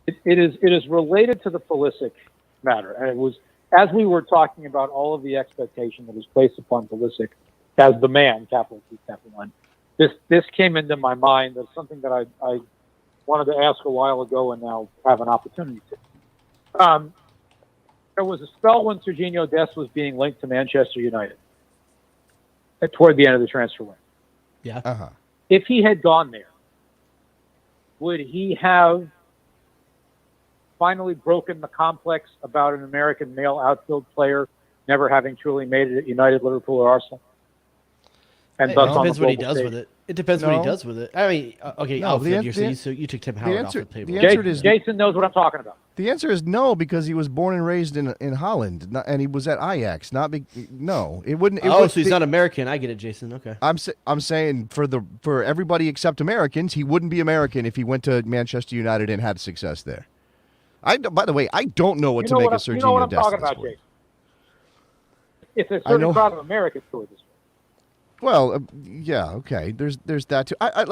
It is related to the Pulisic matter, and it was as we were talking about all of the expectation that was placed upon Pulisic as the man, capital T, capital N. This came into my mind as something that I wanted to ask a while ago, and now have an opportunity to. There was a spell when Sergiño Dest was being linked to Manchester United toward the end of the transfer window. Yeah. Uh-huh. If he had gone there, would he have finally broken the complex about an American male outfield player never having truly made it at United, Liverpool, or Arsenal? And it depends what he does with it. It depends what he does with it. I mean, okay, No, you took Tim Howard off the table. Jason knows what I'm talking about. The answer is no, because he was born and raised in Holland, and he was at Ajax. No, it wouldn't. So he's not American. I get it, Jason. Okay. I'm saying for everybody except Americans, he wouldn't be American if he went to Manchester United and had success there. By the way, I don't know what to make of Sergiño Dest. You know what I'm talking about, Jason. It's a certain crowd of Americans toward this. Well, yeah, okay. There's that too. I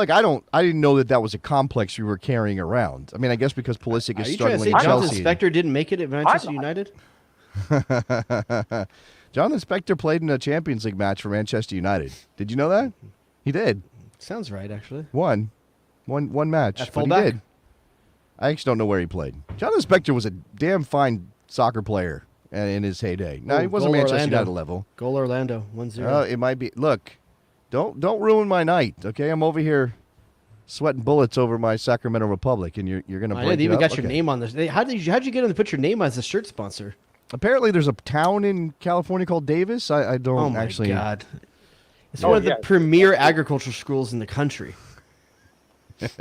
didn't know that was a complex you were carrying around. I mean, I guess because Pulisic is struggling at Chelsea. Jonathan Spector didn't make it at Manchester United? Jonathan Spector played in a Champions League match for Manchester United. Did you know that? He did. Sounds right, actually. One match. At but fullback? he did. I actually don't know where he played. Jonathan Spector was a damn fine soccer player in his heyday. No, he wasn't Manchester United level. Goal Orlando, 1-0. It might be. Look, don't ruin my night, okay? I'm over here sweating bullets over my Sacramento Republic, and you're going to break it up? They even got your name on this. How'd you get them to put your name as a shirt sponsor? Apparently, there's a town in California called Davis. I don't actually. Oh, my God. It's one of the premier agricultural schools in the country.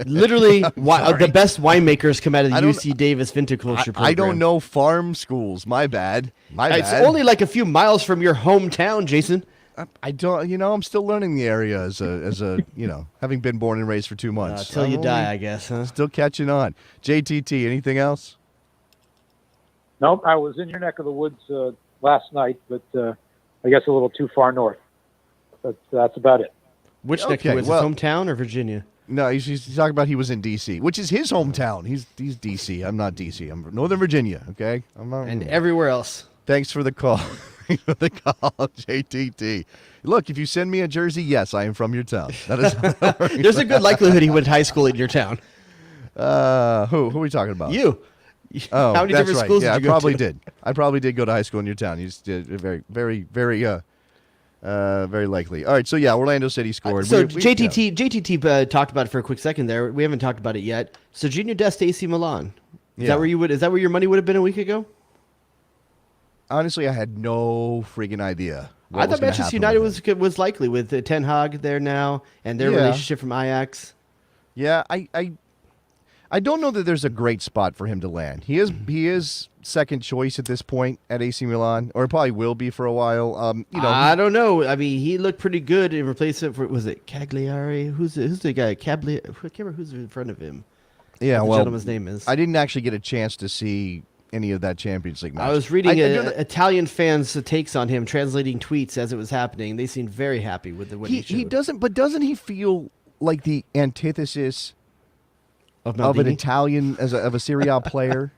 Literally, the best winemakers come out of the UC Davis viticulture program. I don't know farm schools. My bad. It's only like a few miles from your hometown, Jason. I don't. I'm still learning the area as a having been born and raised for 2 months. Till you die, I guess. Huh? Still catching on. JTT, anything else? Nope. I was in your neck of the woods last night, but I guess a little too far north. But that's about it. Which neck of the woods? His hometown or Virginia? No, he's talking about he was in D.C., which is his hometown. He's D.C. I'm not D.C. I'm from Northern Virginia, okay? And everywhere else. Thanks for the call. Thanks for the call, JTT. Look, if you send me a jersey, yes, I am from your town. That is. There's a good likelihood he went to high school in your town. Who are we talking about? You. Oh, how many that's different right. schools Yeah, did you I go to? did. I probably did go to high school in your town. You did very, very, very, very likely. All right, so yeah, Orlando City scored. JTT talked about it for a quick second there. We haven't talked about it yet. So Sergiño Dest, AC Milan. Is that where your money would have been a week ago? Honestly, I had no freaking idea. I thought Manchester United was likely with Ten Hag there now and their relationship from Ajax. Yeah, I don't know that there's a great spot for him to land. He is second choice at this point at AC Milan, or probably will be for a while. I don't know. I mean, he looked pretty good in replacement for Cagliari. Who's the guy? I can't remember who's in front of him. Yeah, what the gentleman's name is. I didn't actually get a chance to see any of that Champions League match. I was reading Italian fans' takes on him, translating tweets as it was happening. They seemed very happy with what he showed. Doesn't he feel like the antithesis of an Italian of a Serie A player?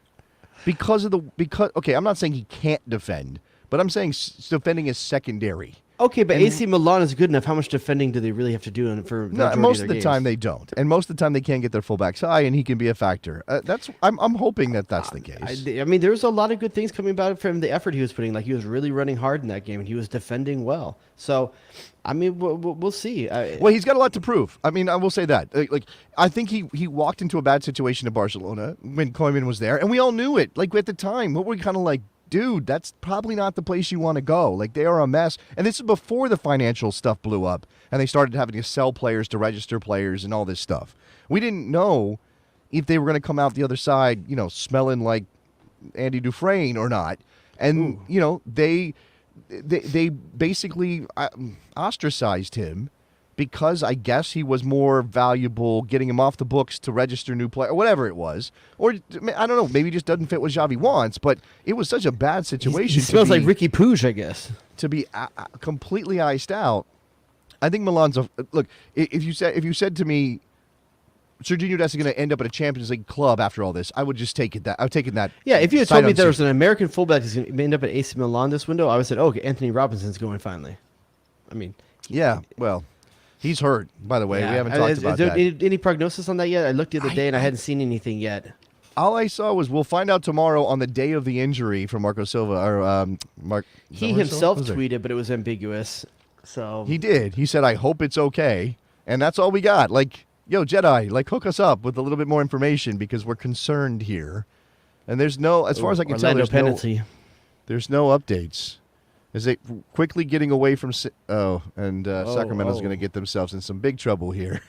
Because I'm not saying he can't defend, but I'm saying defending is secondary. Okay, but AC Milan is good enough. How much defending do they really have to do most of the time they don't, and most of the time they can't get their fullbacks high, and he can be a factor. I'm hoping that's the case. I mean, there's a lot of good things coming about from the effort he was putting. Like he was really running hard in that game, and he was defending well. So, I mean, we'll see. Well, he's got a lot to prove. I mean, I will say that. Like, I think he walked into a bad situation in Barcelona when Koeman was there, and we all knew it. Like at the time, what were we kind of like? Dude, that's probably not the place you want to go. Like, they are a mess. And this is before the financial stuff blew up and they started having to sell players to register players and all this stuff. We didn't know if they were going to come out the other side, smelling like Andy Dufresne or not. And, they basically ostracized him because I guess he was more valuable getting him off the books to register new players, or whatever it was. Or, I don't know, maybe he just doesn't fit what Xavi wants, but it was such a bad situation. He smells like Ricky Puig, I guess. To be completely iced out. I think Milan's look, if you said to me, Sergiño Dest is going to end up at a Champions League club after all this, I would just take it that. I would taken that. Yeah, if you had told me there was an American fullback that's going to end up at AC Milan this window, I would have said, okay, Anthony Robinson's going finally. I mean. Yeah, well. He's hurt, by the way. Yeah. We haven't talked about that. Is there any prognosis on that yet? I looked the other day and I hadn't seen anything yet. All I saw was we'll find out tomorrow on the day of the injury from Marco Silva. Or Mark. He himself tweeted, but it was ambiguous. So he did. He said, "I hope it's okay," and that's all we got. Like, yo, Jedi, hook us up with a little bit more information because we're concerned here. And there's no, as far as I can tell, there's no updates. Is it quickly getting away from Sacramento's going to get themselves in some big trouble here.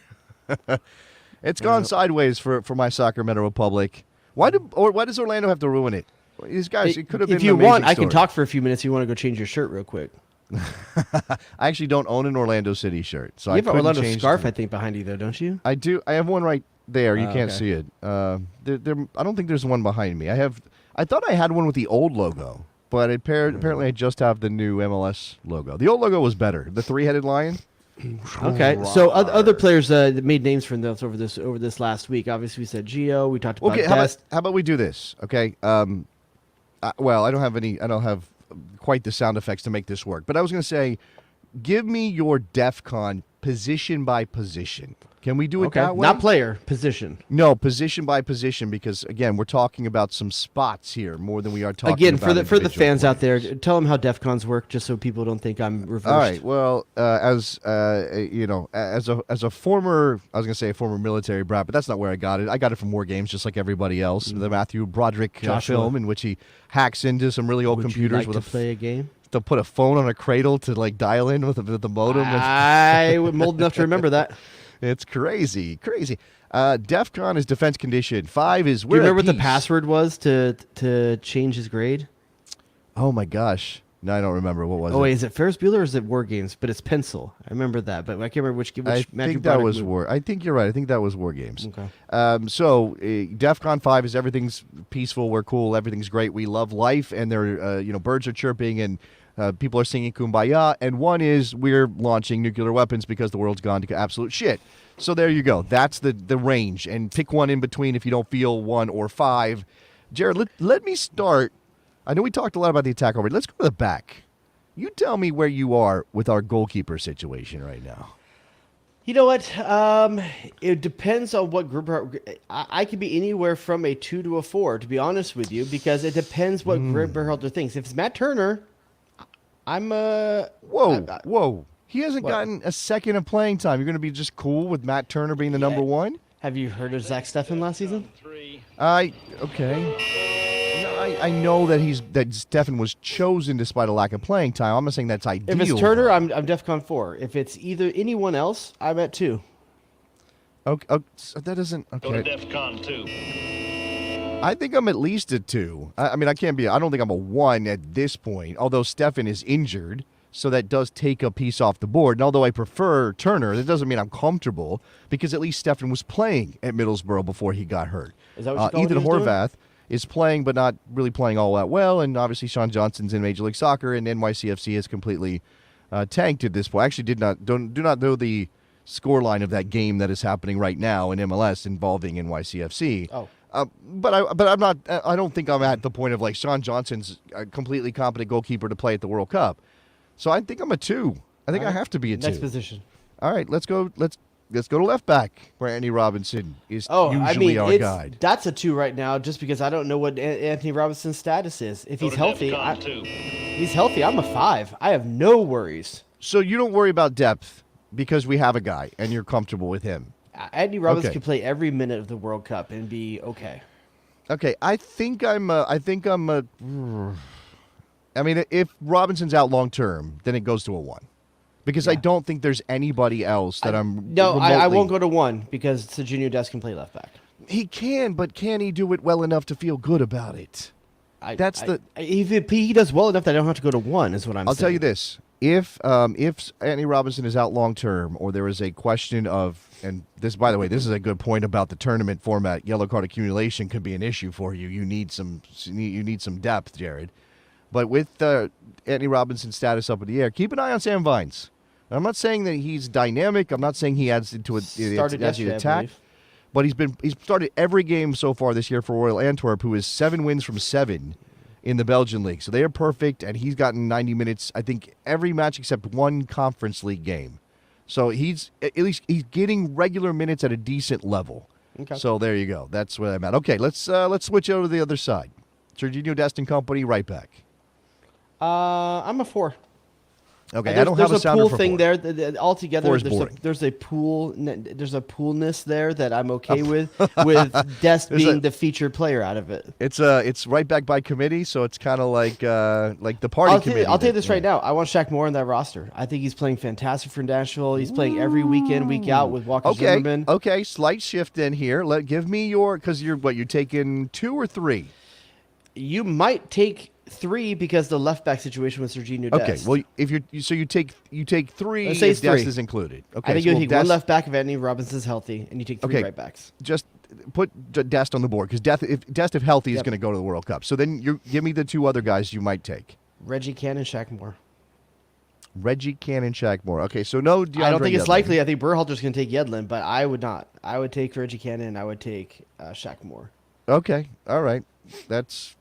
It's gone sideways for my Sacramento Republic. Why does Orlando have to ruin it? These guys, it could have been. If you want, I can talk for a few minutes. You want to go change your shirt real quick? I actually don't own an Orlando City shirt, so you have an Orlando scarf, I think, behind you, though, don't you? I do. I have one right there. You can't see it. I don't think there's one behind me. I thought I had one with the old logo. But apparently I just have the new MLS logo. The old logo was better. The three-headed lion. Okay, so other players that made names for themselves over this last week. Obviously, we said Gio. We talked about Dest. How about we do this? Okay. Well, I don't have quite the sound effects to make this work. But I was going to say, give me your DEF CON position by position. Can we do it that way? Not player, position. No, position by position, because again, we're talking about some spots here more than we are talking about for the fans out there. Tell them how DEF CONs work, just so people don't think I'm reversed. All right. Well, as a former, I was going to say a former military brat, but that's not where I got it. I got it from War Games, just like everybody else. The Matthew Broderick film in which he hacks into some really old computers to play a game. To put a phone on a cradle to dial in with the modem. I'm old enough to remember that. It's crazy. DEF CON is defense condition. 5 is Do you remember what the password was to change his grade? Oh my gosh. No, I don't remember. What was it? Oh, wait, is it Ferris Bueller or is it War Games? But it's pencil. I remember that, but I can't remember which I think that was War. I think you're right. I think that was War Games. Okay. So DEF CON 5 is everything's peaceful, we're cool, everything's great, we love life, and there birds are chirping and people are singing Kumbaya, and 1 is we're launching nuclear weapons because the world's gone to absolute shit. So there you go. That's the range, and pick one in between if you don't feel 1 or 5. Jared, let me start. I know we talked a lot about the attack already. Let's go to the back. You tell me where you are with our goalkeeper situation right now. You know what? It depends on what group. I could be anywhere from a 2 to a 4, to be honest with you, because it depends what Gregg Berhalter thinks. If it's Matt Turner, I'm Whoa. He hasn't gotten a second of playing time. You're going to be just cool with Matt Turner being the number 1? Have you heard of Zach Steffen last season? Okay. I know that Steffen was chosen despite a lack of playing time. I'm not saying that's ideal. If it's Turner, I'm DEF CON 4. If it's anyone else, I'm at 2. Okay, that doesn't. Okay. Go to DEF CON 2. I think I'm at least a 2. I mean, I don't think I'm a 1 at this point. Although Steffen is injured, so that does take a piece off the board. And although I prefer Turner, that doesn't mean I'm comfortable because at least Steffen was playing at Middlesbrough before he got hurt. Is that what you Ethan Horvath? is playing, but not really playing all that well. And obviously, Sean Johnson's in Major League Soccer, and NYCFC is completely tanked at this point. I actually do not know the scoreline of that game that is happening right now in MLS involving NYCFC. Oh. But I'm not. I don't think I'm at the point of like Sean Johnson's a completely competent goalkeeper to play at the World Cup. So I think I'm a 2. I think I have to be a 2. Next position. All right, let's go. Let's go to left back, where Anthony Robinson is usually our guide. That's a 2 right now, just because I don't know what Anthony Robinson's status is. If he's healthy, I'm a 5. I have no worries. So you don't worry about depth because we have a guy, and you're comfortable with him. Anthony Robinson can play every minute of the World Cup and be okay. Okay, I mean, if Robinson's out long term, then it goes to a 1. Because I don't think there's anybody else that I won't go to 1 because Serginho Dest can play left back. He can, but can he do it well enough to feel good about it? If he does well enough that I don't have to go to 1 is what I'm saying. I'll tell you this. If Anthony Robinson is out long term, or there is a question of, and this, by the way, this is a good point about the tournament format. Yellow card accumulation could be an issue for you. You need some depth, Jared. But with Anthony Robinson's status up in the air, keep an eye on Sam Vines. And I'm not saying that he's dynamic. I'm not saying he adds into the attack. But he's started every game so far this year for Royal Antwerp, who is 7 wins from 7 in the Belgian league. So they are perfect, and he's gotten 90 minutes, I think, every match except 1 Conference League game. So he's getting regular minutes at a decent level. Okay. So there you go. That's where I'm at. Okay, let's switch over to the other side. Serginho Dest and company, right back. I'm a 4. Okay, I don't have a sounder for 4. There's a pool thing there. Altogether, there's a poolness there that I'm okay with Dest being the featured player out of it. It's right back by committee, so it's kind of like the party committee. I'll tell you this right now. I want Shaq Moore in that roster. I think he's playing fantastic for Nashville. He's playing every week in, week out with Walker Zimmerman. Okay, slight shift in here. Give me because you're taking 2 or 3? You might take 3 because the left back situation with Serginho Dest. Okay, well, you take 3 Let's say if Dest is included. Okay, I think you take 1 left back if Anthony Robinson's healthy, and you take 3 right backs. Just put Dest on the board because if healthy, is going to go to the World Cup. So then give me the 2 other guys you might take. Reggie Cannon, Shaq Moore. Reggie Cannon, Shaq Moore. Okay, so no DeAndre I don't think it's Yedlin. likely. I think Berhalter's going to take Yedlin, but I would not. I would take Reggie Cannon, and I would take Shaq Moore. Okay, all right. That's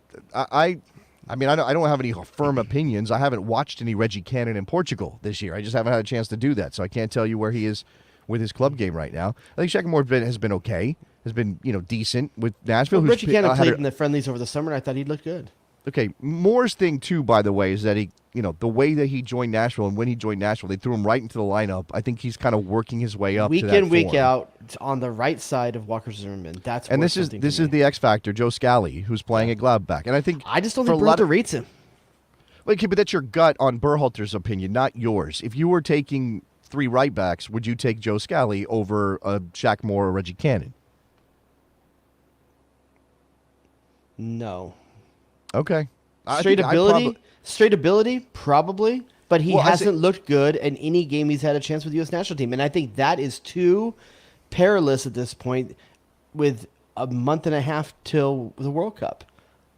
I mean, I don't have any firm opinions. I haven't watched any Reggie Cannon in Portugal this year. I just haven't had a chance to do that, so I can't tell you where he is with his club game right now. I think Shaq Moore has been okay, has been decent with Nashville. Reggie Cannon played in the friendlies over the summer, and I thought he looked good. Okay, Moore's thing too, by the way, is that he, the way that he joined Nashville and when he joined Nashville, they threw him right into the lineup. I think he's kind of working his way up week to that in, week form. out on the right side of Walker Zimmerman. And this is the X factor, Joe Scally, who's playing at Gladbach, and I just don't think Berhalter rates him. Okay, but that's your gut on Berhalter's opinion, not yours. If you were taking 3 right backs, would you take Joe Scally over Shaq Moore or Reggie Cannon? No. Okay. Straight ability, probably, but he hasn't looked good in any game he's had a chance with the U.S. national team, and I think that is too perilous at this point with a month and a half till the World Cup.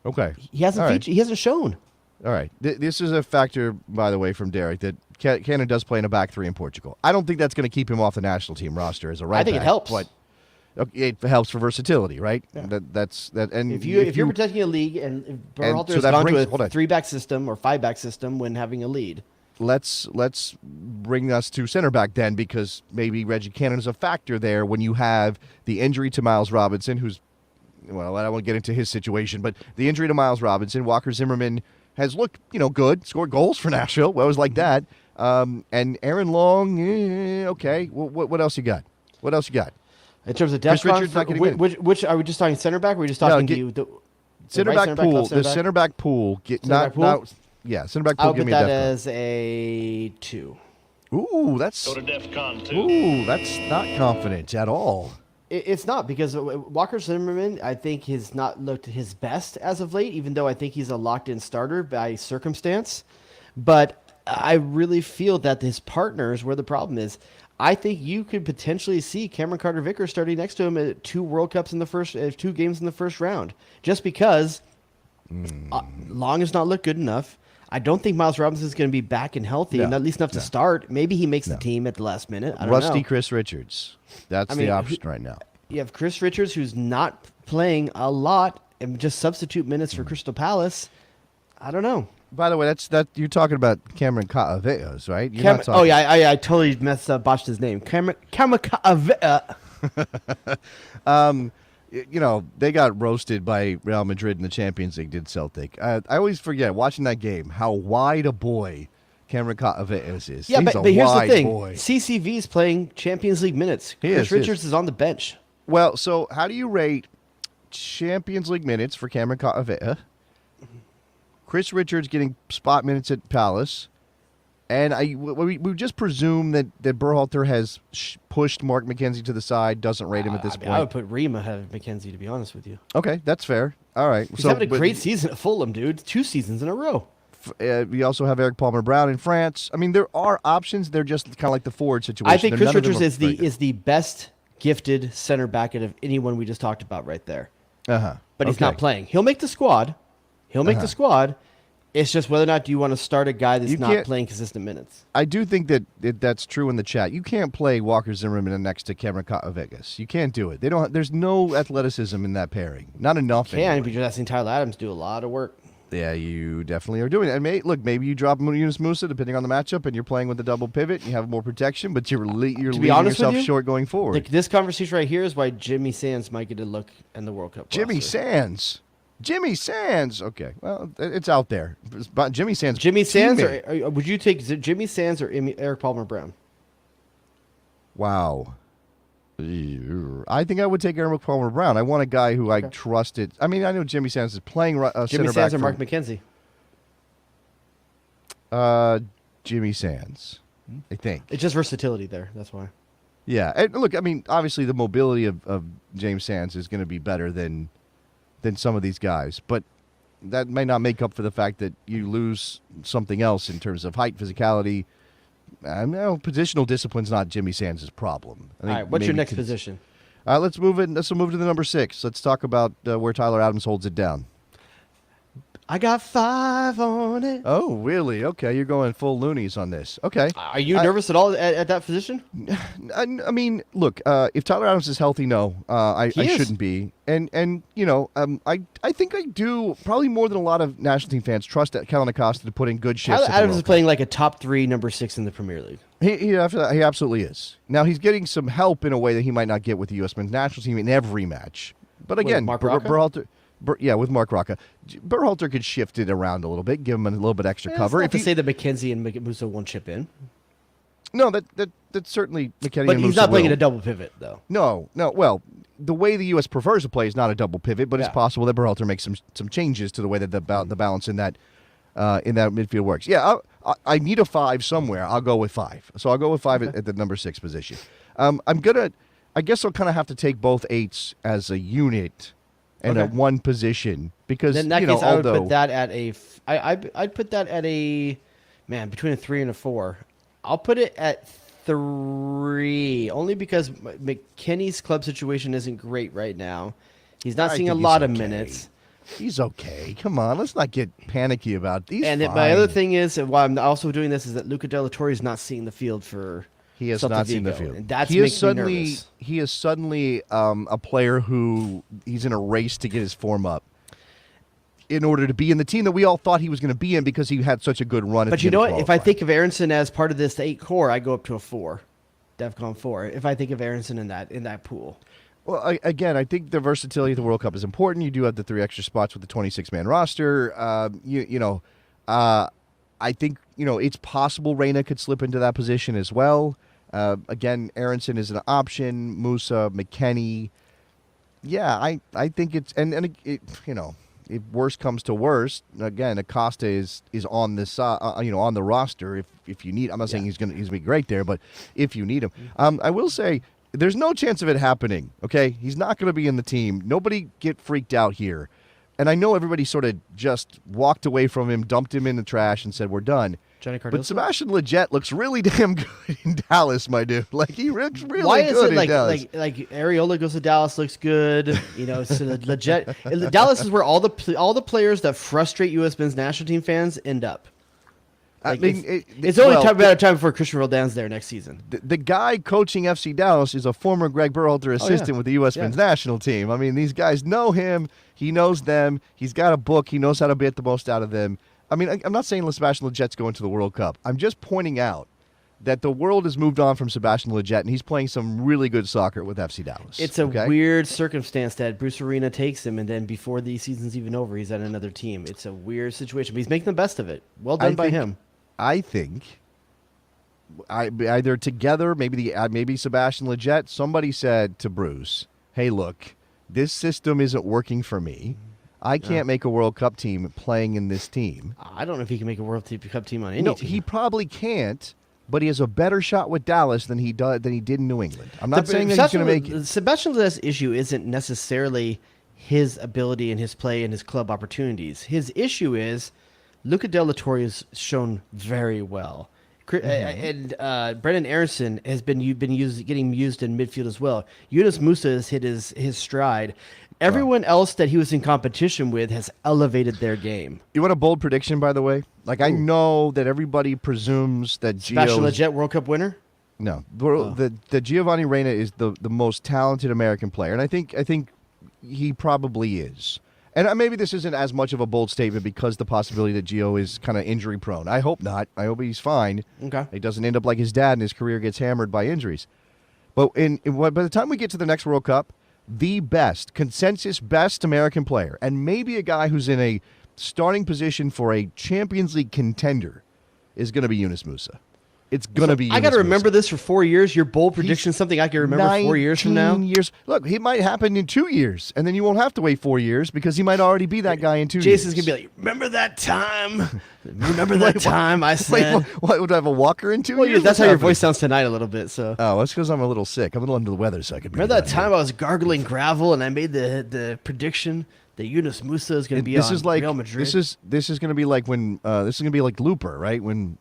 Okay. He hasn't he hasn't shown. All right. This is a factor, by the way, from Derek, that Cannon does play in a back 3 in Portugal. I don't think that's going to keep him off the national team roster as a right back. I think it helps. But it helps for versatility, right? Yeah. And if you're protecting a league and Berhalter has gone to a 3-back system or 5-back system when having a lead. Let's bring us to center back then, because maybe Reggie Cannon is a factor there when you have the injury to Miles Robinson, who's, well, I won't get into his situation, but the injury to Miles Robinson, Walker Zimmerman has looked, good, scored goals for Nashville. Well, it was like that. And Aaron Long, okay. What else you got? In terms of depth, which are we just talking center back? Or are we just talking center back pool? The center back pool. Center back pool. I'll give put me that as a 2. Ooh, that's go to DEFCON 2. Ooh, that's not confident at all. It's not, because Walker Zimmerman, I think, has not looked his best as of late, even though I think he's a locked-in starter by circumstance. But I really feel that his partner is where the problem is. I think you could potentially see Cameron Carter-Vickers starting next to him at 2 World Cups in the first 2 games in the first round, just because Long has not looked good enough. I don't think Miles Robinson is going to be back and healthy, and at least enough to start. Maybe he makes the team at the last minute. I don't know. Rusty Chris Richards. That's the option right now. You have Chris Richards, who's not playing a lot, and just substitute minutes for Crystal Palace. I don't know. By the way, you're talking about Cameron Ka'ave'os, right? I totally botched his name. Cameron Ka'ave'a. They got roasted by Real Madrid in the Champions League, did Celtic. I always forget, watching that game, how wide a boy Cameron Ka'ave'os is. Yeah, but here's the thing. Boy. CCV is playing Champions League minutes. Chris Richards is on the bench. Well, so how do you rate Champions League minutes for Cameron Ka'ave'a? Chris Richards getting spot minutes at Palace. And we just presume that Berhalter has pushed Mark McKenzie to the side, doesn't rate him at this point. I would put Rima ahead of McKenzie, to be honest with you. Okay, that's fair. All right. He's having a great season at Fulham, dude. 2 seasons in a row. We also have Eric Palmer-Brown in France. I mean, there are options. They're just kind of like the forward situation. I think Chris Richards is the best gifted center back out of anyone we just talked about right there. But he's not playing. He'll make the squad. The squad. It's just whether or not do you want to start a guy that's not playing consistent minutes. I do think that's true in the chat. You can't play Walker Zimmerman next to Cameron Ka'ave'os. You can't do it. There's no athleticism in that pairing. Not enough. You can, but you're asking Tyler Adams to do a lot of work. Yeah, you definitely are doing it. And maybe you drop Yunus Musa depending on the matchup, and you're playing with the double pivot, and you have more protection, but you're leaving yourself short going forward. This conversation right here is why Jimmy Sands might get a look in the World Cup. Jimmy Sands. Okay, well, it's out there. Jimmy Sands. Or would you take Jimmy Sands or Eric Palmer-Brown? Wow. I think I would take Eric Palmer-Brown. I want a guy who I trusted. I mean, I know Jimmy Sands is playing center back. Jimmy Sands or Mark McKenzie? Jimmy Sands, I think. It's just versatility there. That's why. Yeah. And look, I mean, obviously the mobility of James Sands is going to be better than some of these guys, but that may not make up for the fact that you lose something else in terms of height, physicality. I know positional discipline's not Jimmy Sands' problem. All right, what's your next position? Let's move to the number 6. Let's talk about where Tyler Adams holds it down. I got 5 on it. Oh, really? Okay, you're going full loonies on this. Okay. Are you nervous at all at that position? I mean, look, if Tyler Adams is healthy, no, I shouldn't be. And I think I do, probably more than a lot of national team fans, trust Kellen Acosta to put in good shifts. Tyler Adams is playing like a top 3, number 6 in the Premier League. He absolutely is. Now, he's getting some help in a way that he might not get with the U.S. men's national team in every match. But again, Berhalter... with Mark Rocca. Berhalter could shift it around a little bit, give him a little bit extra cover. If to say that McKenzie and Musa won't chip in. No, that's certainly McKenzie. But he's not playing in a double pivot, though. No. Well, the way the U.S. prefers to play is not a double pivot, but it's possible that Berhalter makes some changes to the way that the balance in that midfield works. Yeah, I need a 5 somewhere. I'll go with 5. So I'll go with 5 at the number 6 position. I guess I'll kind of have to take both 8s as a unit. And at one position, because in that case, I would put that at a. I'd put that at a, between a 3 and a 4. I'll put it at 3, only because McKennie's club situation isn't great right now. He's not seeing a lot of minutes. He's okay. Come on, let's not get panicky about these. And my other thing is, why I'm also doing this, is that Luca Della Torre is not seeing the field for. He has not seen the field. And that's makes me nervous. He is suddenly a player who he's in a race to get his form up in order to be in the team that we all thought he was going to be in because he had such a good run. But you know what? If I think of Aronson as part of this 8 core, I go up to a 4, DEFCON 4. If I think of Aronson in that pool. Well, again, I think the versatility of the World Cup is important. You do have the 3 extra spots with the 26-man roster. I think it's possible Reyna could slip into that position as well. Again, Aronson is an option. Musa, McKennie. Yeah, I think it's if worst comes to worst, again, Acosta is on this on the roster if you need. I'm not saying he's gonna be great there, but if you need him, I will say there's no chance of it happening. Okay, he's not going to be in the team. Nobody get freaked out here. And I know everybody sort of just walked away from him, dumped him in the trash, and said we're done. Johnny Cardoso. But Sebastian Lletget looks really damn good in Dallas, my dude. Like he looks really Why is good it in Dallas. like Areola goes to Dallas, looks good. You know, so Lletget. Dallas is where all the players that frustrate U.S. men's national team fans end up. Like, I mean, it's only a matter of time before Christian Roldan's there next season. The guy coaching FC Dallas is a former Gregg Berhalter assistant with the U.S. men's national team. I mean, these guys know him. He knows them. He's got a book. He knows how to get the most out of them. I mean, I'm not saying Sebastian Lletget's going to the World Cup. I'm just pointing out that the world has moved on from Sebastian Lletget, and he's playing some really good soccer with FC Dallas. It's a weird circumstance that Bruce Arena takes him, and then before the season's even over, he's at another team. It's a weird situation, but he's making the best of it. Well done by him. I think either together, maybe Sebastian Lletget, somebody said to Bruce, hey, look, this system isn't working for me. I can't make a World Cup team playing in this team. I don't know if he can make a World Cup team on any team. He probably can't, but he has a better shot with Dallas than he did in New England. I'm not saying that he's going to make it. Sebastian Lletget's issue isn't necessarily his ability and his play and his club opportunities. His issue is Luca De La Torre has shown very well. And Brendan Aronson has been getting used in midfield as well. Yunus Musa has hit his stride. Everyone else that he was in competition with has elevated their game. You want a bold prediction, by the way? Like, I know that everybody presumes that Sebastian Lletget World Cup winner? No. The Giovanni Reina is the most talented American player, and I think he probably is. And maybe this isn't as much of a bold statement because the possibility that Gio is kind of injury prone. I hope not. I hope he's fine. Okay. He doesn't end up like his dad and his career gets hammered by injuries. But by the time we get to the next World Cup, the consensus best American player, and maybe a guy who's in a starting position for a Champions League contender, is going to be Yunus Musa. It's going to be Yunus I got to remember Musa. this for 4 years. Your bold prediction is something I can remember 4 years from now? 19 years. Look, it might happen in 2 years, and then you won't have to wait 4 years because he might already be that guy in 2 years. Jason's going to be like, remember that time? Remember that time I said? What, would I have a walker in 2 years? That's how your voice sounds tonight a little bit. So. Oh, that's because I'm a little sick. I'm a little under the weather, so I could remember that time I was gargling gravel and I made the prediction that Yunus Musa is going to be on Real Madrid? This is going to be like when this is going to be like Looper, right? When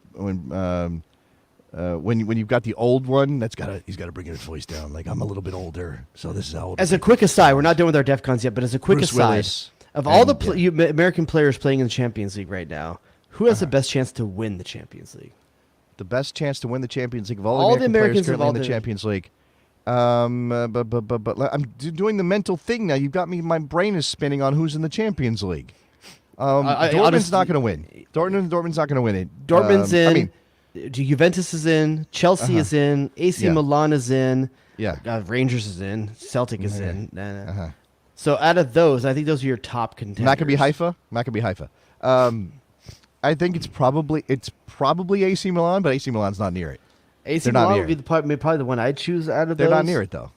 you've got the old one, he's got to bring his voice down. Like, I'm a little bit older, so this is how old. As a quick aside, we're not done with our DEFCONs yet, but as a quick Bruce aside, Willis of all the American players playing in the Champions League right now, who has the best chance to win the Champions League? The best chance to win the Champions League of all the American players currently in the Champions League. But I'm doing the mental thing now. You've got me. My brain is spinning on who's in the Champions League. Dortmund's not going to win. Dortmund's not going to win it. Dortmund's in. Juventus is in. Chelsea is in. AC Milan is in. Yeah. Rangers is in. Celtic is in. So out of those, I think those are your top contenders. Maccabi Haifa. I think it's probably AC Milan, but AC Milan's not near it. AC Milan would be probably the one I'd choose out of those. They're not near it, though.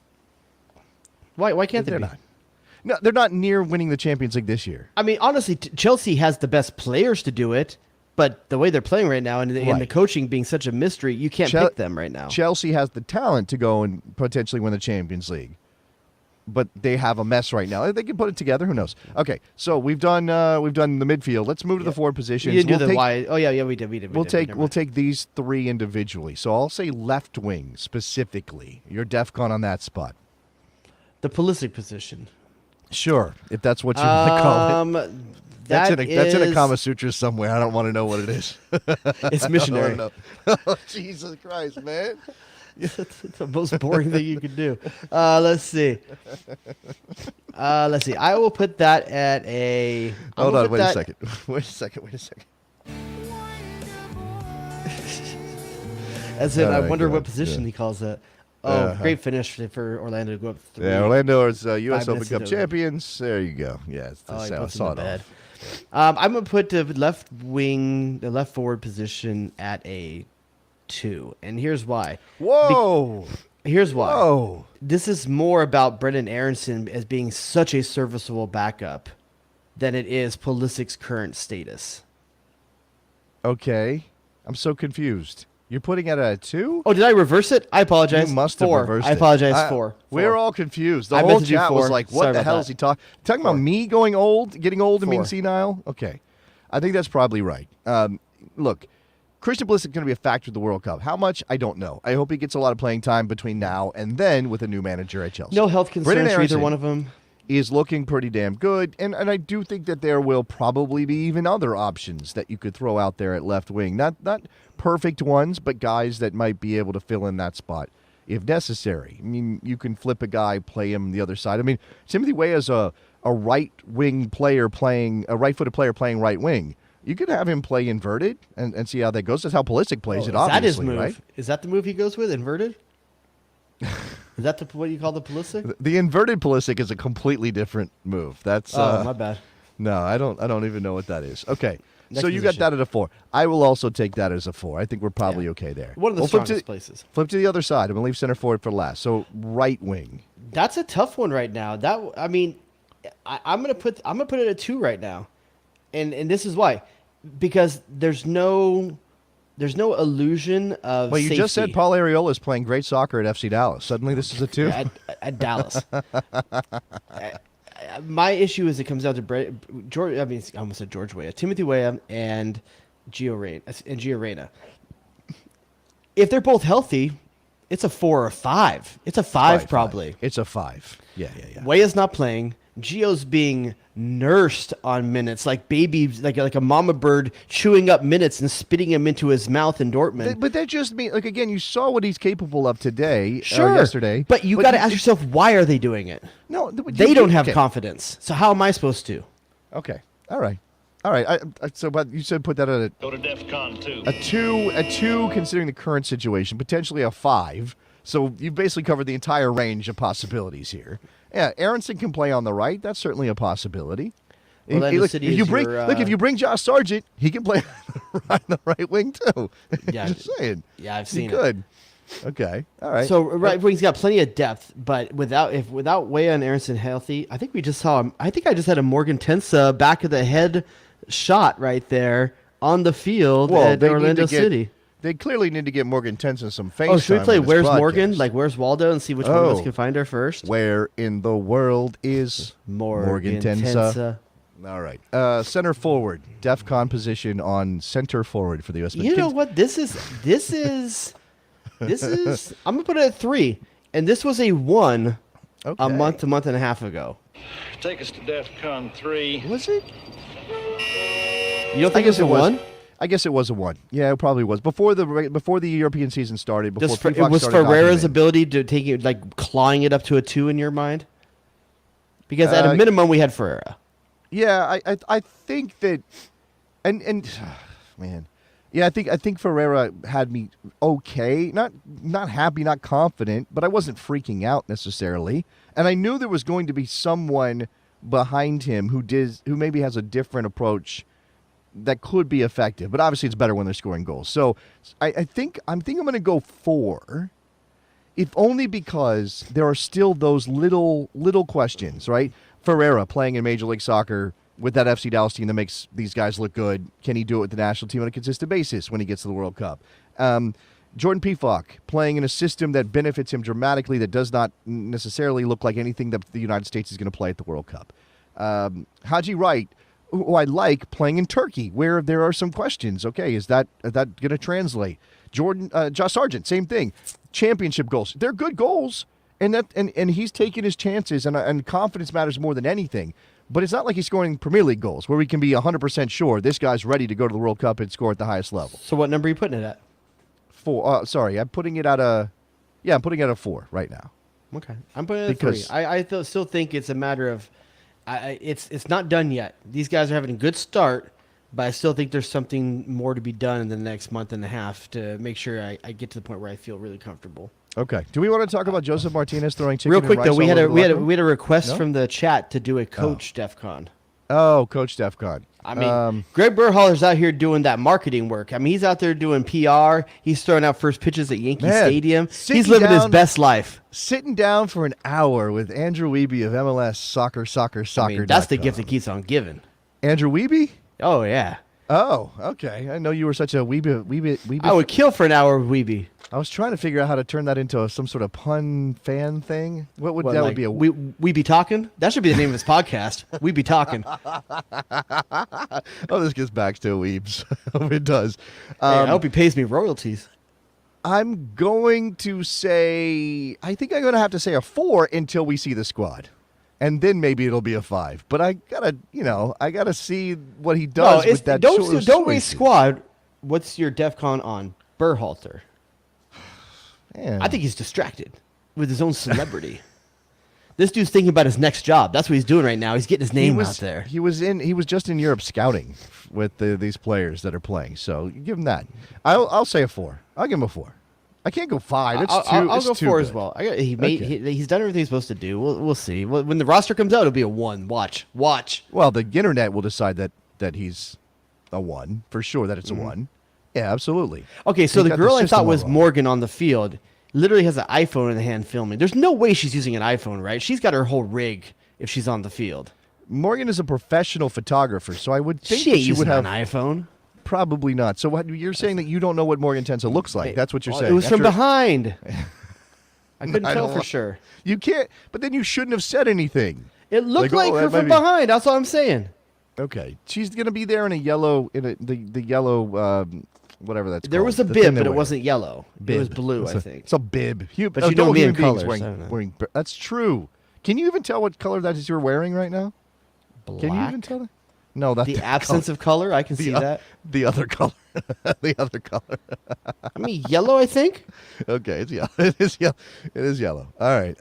Why can't they be? Not. No, they're not near winning the Champions League this year. I mean, honestly, Chelsea has the best players to do it, but the way they're playing right now and the coaching being such a mystery, you can't pick them right now. Chelsea has the talent to go and potentially win the Champions League, but they have a mess right now. They can put it together. Who knows? Okay, so we've done the midfield. Let's move to the forward positions. You didn't do the wide. Oh yeah, we did. We'll take these three individually. So I'll say left wing specifically. You're DEFCON on that spot. The Pulisic position. Sure, if that's what you want to call it. That's in a Kama Sutra somewhere. I don't want to know what it is. It's missionary. Oh, Jesus Christ, man. It's the most boring thing you can do. Let's see. I will put that at a... Hold on, wait a second. As in, I wonder what position he calls that. Oh, great finish for Orlando to go up 3. Yeah, Orlando is U.S. Open Cup champions. There you go. Yeah, it's the I'm going to put the left forward position at a 2. And here's why. Whoa. Here's why. Whoa. This is more about Brendan Aronson as being such a serviceable backup than it is Pulisic's current status. Okay. I'm so confused. You're putting it at a 2? Oh, did I reverse it? I apologize. You must have reversed it. I apologize. 4. We're all confused. The whole chat was like, what the hell is he talking? Talking about me getting old and being senile? Okay. I think that's probably right. Look, Christian Pulisic going to be a factor in the World Cup. How much? I don't know. I hope he gets a lot of playing time between now and then with a new manager at Chelsea. No health concerns for either one of them. Is looking pretty damn good, and I do think that there will probably be even other options that you could throw out there at left wing. Not perfect ones, but guys that might be able to fill in that spot if necessary. I mean, you can flip a guy, play him the other side. I mean, Timothy Weah is a right-wing player playing, a right-footed player playing right wing. You could have him play inverted and see how that goes. That's how Pulisic plays it, obviously, that his move? Right? Is that the move he goes with, inverted? Is that what you call the Pulisic? The inverted Pulisic is a completely different move. That's my bad. No, I don't even know what that is. Okay. So you got that at a 4. I will also take that as a 4. I think we're probably okay there. One of the strongest places. Flip to the other side. I'm going to leave center forward for last. So right wing. That's a tough one right now. I'm going to put it at 2 right now. And this is why. Because there's no illusion of Well, you safety. just said Paul Areola is playing great soccer at FC Dallas. Suddenly this is a 2? At Dallas. My issue is it comes down to George. I almost said George Weah, Timothy Weah, and Gio Reyna. If they're both healthy, it's a 4 or 5. It's a 5 probably. 5. It's a 5. Yeah. Weah's not playing. Gio's being nursed on minutes like babies, like a mama bird chewing up minutes and spitting them into his mouth in Dortmund. But that just means, again, you saw what he's capable of today, sure, yesterday. But you got to ask yourself, why are they doing it? No, they don't have confidence. So how am I supposed to? Okay, all right. But you said put that at Go to DEFCON 2. A 2, considering the current situation, potentially a 5. So you've basically covered the entire range of possibilities here. Yeah, Aronson can play on the right. That's certainly a possibility. If you bring Josh Sargent, he can play on the right wing too. Yeah, just saying. Yeah, I've seen it. Okay, all right. So right wing's got plenty of depth, but without Weah and Aronson healthy, I think we just saw him. I think I just had a Morgan Tensa back of the head shot right there on the field at Orlando City. They clearly need to get Morgan Tensa some face. Oh, should we play Where's broadcast. Morgan? Like Where's Waldo and see which one of us can find her first? Where in the world is Morgan Tensa? All right. Center forward. DEFCON position on center forward for the USMNT. You know what? This is I'm going to put it at 3. And this was a 1 a month and a half ago. Take us to DEFCON 3. Was it? You don't think it was a 1? I guess it was a 1. Yeah, it probably was before the European season started. It was Ferreira's ability to take it, like clawing it up to a 2 in your mind, because at a minimum we had Ferreira. Yeah, I think that, and man, yeah, I think Ferreira had me okay, not happy, not confident, but I wasn't freaking out necessarily, and I knew there was going to be someone behind him who maybe has a different approach that could be effective, but obviously it's better when they're scoring goals. So I think I'm going to go 4, if only because there are still those little questions, right? Ferreira playing in Major League Soccer with that FC Dallas team that makes these guys look good. Can he do it with the national team on a consistent basis when he gets to the World Cup? Jordan Pefok playing in a system that benefits him dramatically that does not necessarily look like anything that the United States is going to play at the World Cup. Haji Wright, who I like, playing in Turkey, where there are some questions. Okay, is that going to translate? Josh Sargent, same thing. Championship goals. They're good goals, and he's taking his chances, and confidence matters more than anything. But it's not like he's scoring Premier League goals, where we can be 100% sure this guy's ready to go to the World Cup and score at the highest level. So what number are you putting it at? 4. Sorry, I'm putting it at a 4 right now. Okay, I'm putting it at 3. I still think it's a matter of, it's not done yet. These guys are having a good start, but I still think there's something more to be done in the next month and a half to make sure I get to the point where I feel really comfortable. Okay. Do we want to talk about Joseph Martinez throwing chicken real quick and rice though? We had a request No? from the chat to do a Coach DEFCON. Oh, Coach DEFCON. I mean, Gregg Berhalter's out here doing that marketing work. I mean, he's out there doing PR. He's throwing out first pitches at Yankee Stadium. He's living his best life. Sitting down for an hour with Andrew Wiebe of MLS Soccer. I mean, that's the gift that keeps on giving. Andrew Wiebe? Oh, yeah. Oh, okay. I know you were such a Wiebe. I would kill for an hour with Wiebe. I was trying to figure out how to turn that into some sort of pun fan thing. What would would be a we be talking? That should be the name of this podcast. We be talking. Oh, this gets back to Weebs. It does. I hope he pays me royalties. I'm going to say, I think I'm going to have to say a 4 until we see the squad. And then maybe it'll be a 5. But I gotta see what he does with that. Don't waste squad. What's your DEFCON on Berhalter? Man. I think he's distracted with his own celebrity. This dude's thinking about his next job. That's what he's doing right now. He's getting his name out there. He was just in Europe scouting with these players that are playing. So you give him that. I'll say a 4. I'll give him a 4. I can't go 5. I'll go 4 as well. He's done everything he's supposed to do. We'll see. When the roster comes out, it'll be a 1. Watch. Well, the internet will decide that he's a 1 for sure. That it's a 1. Yeah, absolutely. Okay, so the girl I thought was Morgan on the field literally has an iPhone in the hand filming. There's no way she's using an iPhone, right? She's got her whole rig if she's on the field. Morgan is a professional photographer, so I would think she would have an iPhone. Probably not. So you're saying that you don't know what Morgan Tensa looks like? That's what you're saying. It was from behind. I couldn't tell for sure. You can't. But then you shouldn't have said anything. It looked like her from behind. That's all I'm saying. Okay, she's gonna be there in a yellow, the yellow. Whatever that's there called. Was a bib, but it wasn't yellow. Bib. It was blue, I think. It's a bib. But you know me in colors. Wearing, that's true. Can you even tell what color that is you're wearing right now? Black. Can you even tell that? No, that's the absence of color. I can see that. The other color. The other color. I mean, yellow, I think. Okay, it's yellow. It is yellow. It is yellow. All right.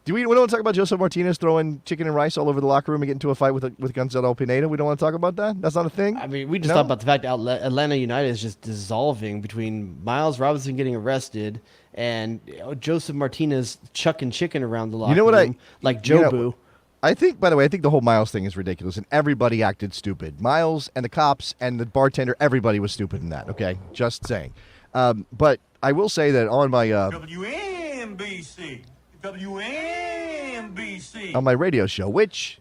We don't want to talk about Joseph Martinez throwing chicken and rice all over the locker room and getting into a fight with Gonzalo Pineda? We don't want to talk about that? That's not a thing? I mean, we just talked about the fact that Atlanta United is just dissolving between Miles Robinson getting arrested and Joseph Martinez chucking chicken around the locker room like Jobu. I think, by the way, the whole Miles thing is ridiculous, and everybody acted stupid. Miles and the cops and the bartender, everybody was stupid in that, okay? Just saying. But I will say that on my... WNBC. On my radio show, which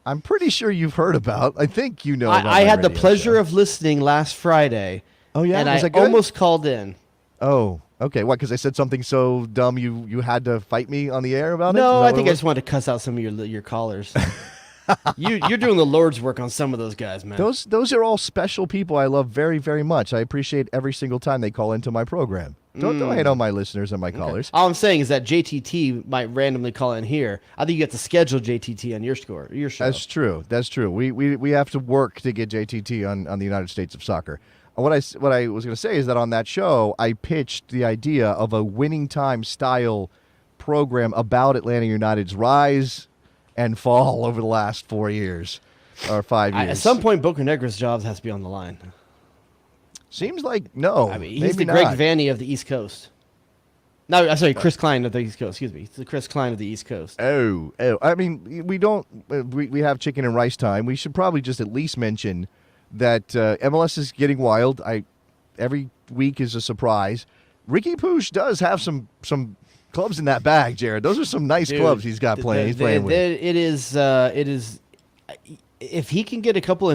I'm pretty sure you've heard about. I think you know about I had the pleasure of listening last Friday. Oh, yeah? And I almost called in. Oh, okay. What, because I said something so dumb you had to fight me on the air about it? No, I think I just wanted to cuss out some of your callers. You're doing the Lord's work on some of those guys, man. Those are all special people I love very, very much. I appreciate every single time they call into my program. Don't hate on my listeners and my callers. All I'm saying is that JTT might randomly call in here. I think you have to schedule JTT on your show. That's true. We have to work to get JTT on the United States of Soccer. What I was going to say is that on that show, I pitched the idea of a winning time style program about Atlanta United's rise and fall over the last 4 years or 5 years. At some point, Boca Negra's jobs has to be on the line. Seems like no. I mean, he's the Greg Vanny of the East Coast. No, I'm sorry, Chris Klein of the East Coast. Excuse me, it's the Chris Klein of the East Coast. Oh. I mean, we don't. We have chicken and rice time. We should probably just at least mention that MLS is getting wild. Every week is a surprise. Ricky Pooch does have some clubs in that bag, Jared. Those are some nice clubs he's got playing. He's playing with. It is. If he can get a couple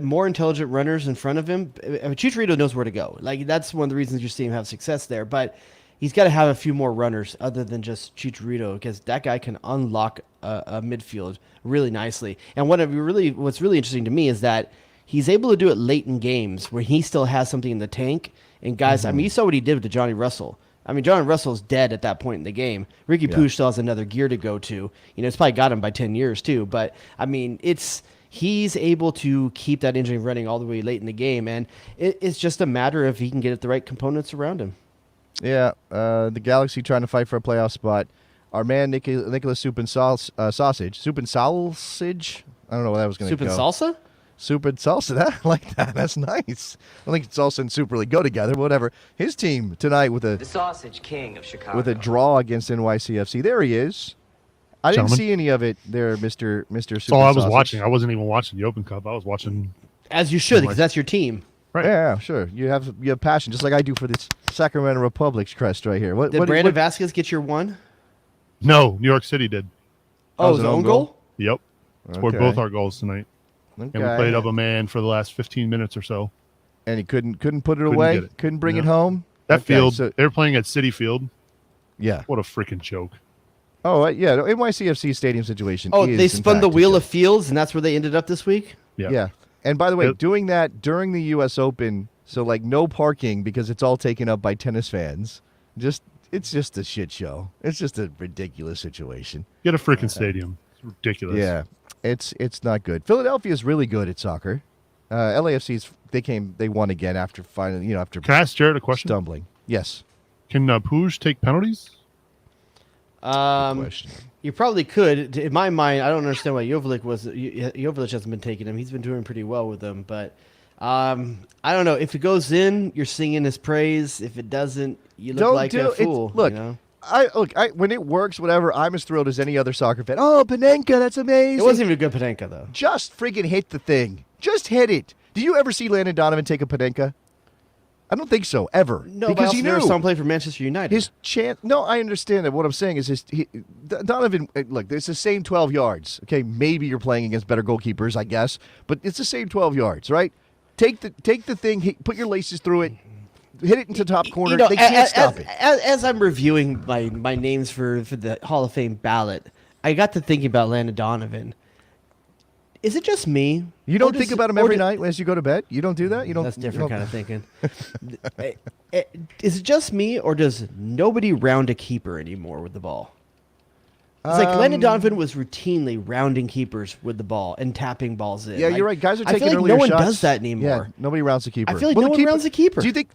more intelligent runners in front of him, Chicharito knows where to go. Like, that's one of the reasons you're seeing him have success there. But he's got to have a few more runners other than just Chicharito, because that guy can unlock a midfield really nicely. And what's really interesting to me is that he's able to do it late in games where he still has something in the tank. And guys, I mean, you saw what he did to Johnny Russell. I mean, Johnny Russell's dead at that point in the game. Ricky Pooch still has another gear to go to. It's probably got him by 10 years too. But I mean, he's able to keep that engine running all the way late in the game, and it's just a matter of if he can get the right components around him. Yeah, the Galaxy trying to fight for a playoff spot. Our man Nicholas Soup and Sausage. I don't know where that was going to go. Soup and salsa? Soup and salsa. I like that. That's nice. I think salsa and soup really go together. But whatever. His team tonight with the Sausage King of Chicago with a draw against NYCFC. There he is. I didn't see any of it there, Mr. That's all I was watching. I wasn't even watching the Open Cup. I was watching. As you should, because that's your team. Right. Yeah, sure. You have passion, just like I do for this Sacramento Republic's crest right here. Did Brandon Vasquez get your one? No, New York City did. Oh, his own goal? Yep. Scored both our goals tonight. Okay. And we played up a man for the last 15 minutes or so. And he couldn't put it away? Couldn't bring it home? That Okay, field, so- they're playing at Citi Field. Yeah. What a freaking joke. Oh, yeah. The NYCFC stadium situation. Oh, is, they in spun fact, the a wheel joke. of fields, and that's where they ended up this week? Yeah. And by the way, Yep. doing that during the U.S. Open, so like no parking because it's all taken up by tennis fans. It's just a shit show. It's just a ridiculous situation. Get a freaking stadium. It's ridiculous. Yeah, it's not good. Philadelphia is really good at soccer. LAFC's they won again after finally after Can I ask Jared a question? stumbling. Yes. Can Puig take penalties? Question. You probably could. In my mind, I don't understand why Jovic hasn't been taking him. He's been doing pretty well with them, but I don't know. If it goes in, you're singing his praise. If it doesn't, you look like a fool. Look, you know? when it works, whatever, I'm as thrilled as any other soccer fan. Oh, Panenka, that's amazing. It wasn't even a good Panenka, though. Just freaking hit the thing. Just hit it. Did you ever see Landon Donovan take a Panenka? I don't think so, ever. No, because but he never knew saw him play for Manchester United. his chance. No, I understand that. What I'm saying is, Donovan. Look, it's the same 12 yards. Okay, maybe you're playing against better goalkeepers, I guess, but it's the same 12 yards, right? Take the thing, put your laces through it, hit it into top corner. They can't stop it. As I'm reviewing my names for the Hall of Fame ballot, I got to thinking about Landon Donovan. Is it just me? You don't think about him every night as you go to bed? You don't do that? You don't. That's different kind of thinking. Is it just me, or does nobody round a keeper anymore with the ball? It's like Landon Donovan was routinely rounding keepers with the ball and tapping balls in. Yeah, you're right. Guys are I taking feel like earlier no one shots. does that anymore. Yeah, nobody rounds the keeper. I feel like Well, no the one rounds the keeper. Do you think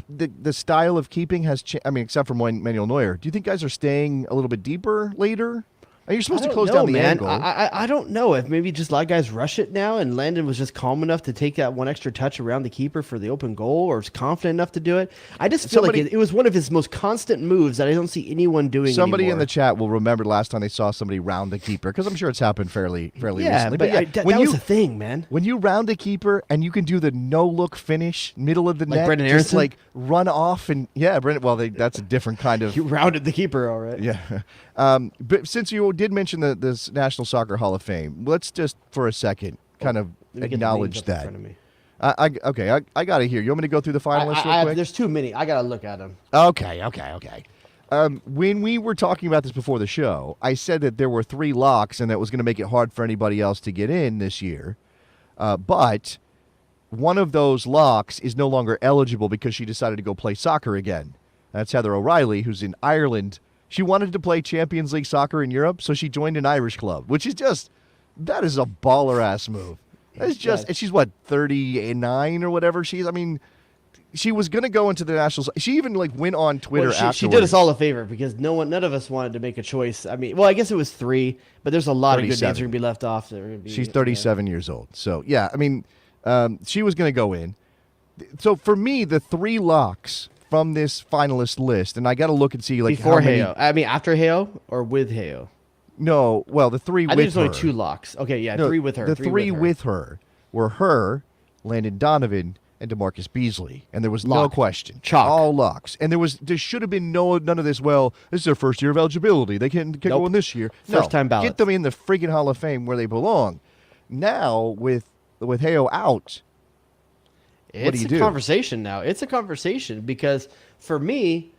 the style of keeping has changed? I mean, except for Manuel Neuer. Do you think guys are staying a little bit deeper later? Are you supposed to close down the angle? I don't know if maybe just a lot of guys rush it now, and Landon was just calm enough to take that one extra touch around the keeper for the open goal, or is confident enough to do it. I just feel like it was one of his most constant moves that I don't see anyone doing. Somebody anymore. in the chat will remember last time they saw somebody round the keeper, because I'm sure it's happened fairly Yeah, recently. but that was a thing, man. When you round a keeper and you can do the no-look finish, middle of the Like net, Brendan just Aronson? like run off and Brendan. Well, that's a different kind of. You rounded the keeper, all right. Yeah. But since you did mention this National Soccer Hall of Fame, let's just for a second kind of Let me get the acknowledge names up in that. front of me. I got it here. You want me to go through the finalists real quick? There's too many. I gotta look at them. Okay. When we were talking about this before the show, I said that there were 3 locks and that was going to make it hard for anybody else to get in this year. But one of those locks is no longer eligible because she decided to go play soccer again. That's Heather O'Reilly, who's in Ireland. She wanted to play Champions League soccer in Europe, so she joined an Irish club, which is that is a baller-ass move. That's and she's, 39 or whatever she is? I mean, she was going to go into the national. She even went on Twitter afterwards. She did us all a favor because none of us wanted to make a choice. I mean, well, I guess it was 3, but there's a lot of good names that are going to be left off. She's 37 years old. So, yeah, I mean, she was going to go in. So, for me, the 3 locks from this finalist list, and I got to look and see before how many. Heo. I mean, after Heo or with Heo? No, well, the 3 with her. I think there's only 2 locks. Okay, yeah, No, 3 with her. The 3 with her were her, Landon Donovan, and DeMarcus Beasley, and there was no question. Chalk. All locks. And there should have been none of this. Well, this is their first year of eligibility. They can't go in this year. First time ballot. Get them in the freaking Hall of Fame where they belong. Now with Heo out, what do you do? It's a conversation now. It's a conversation because for me,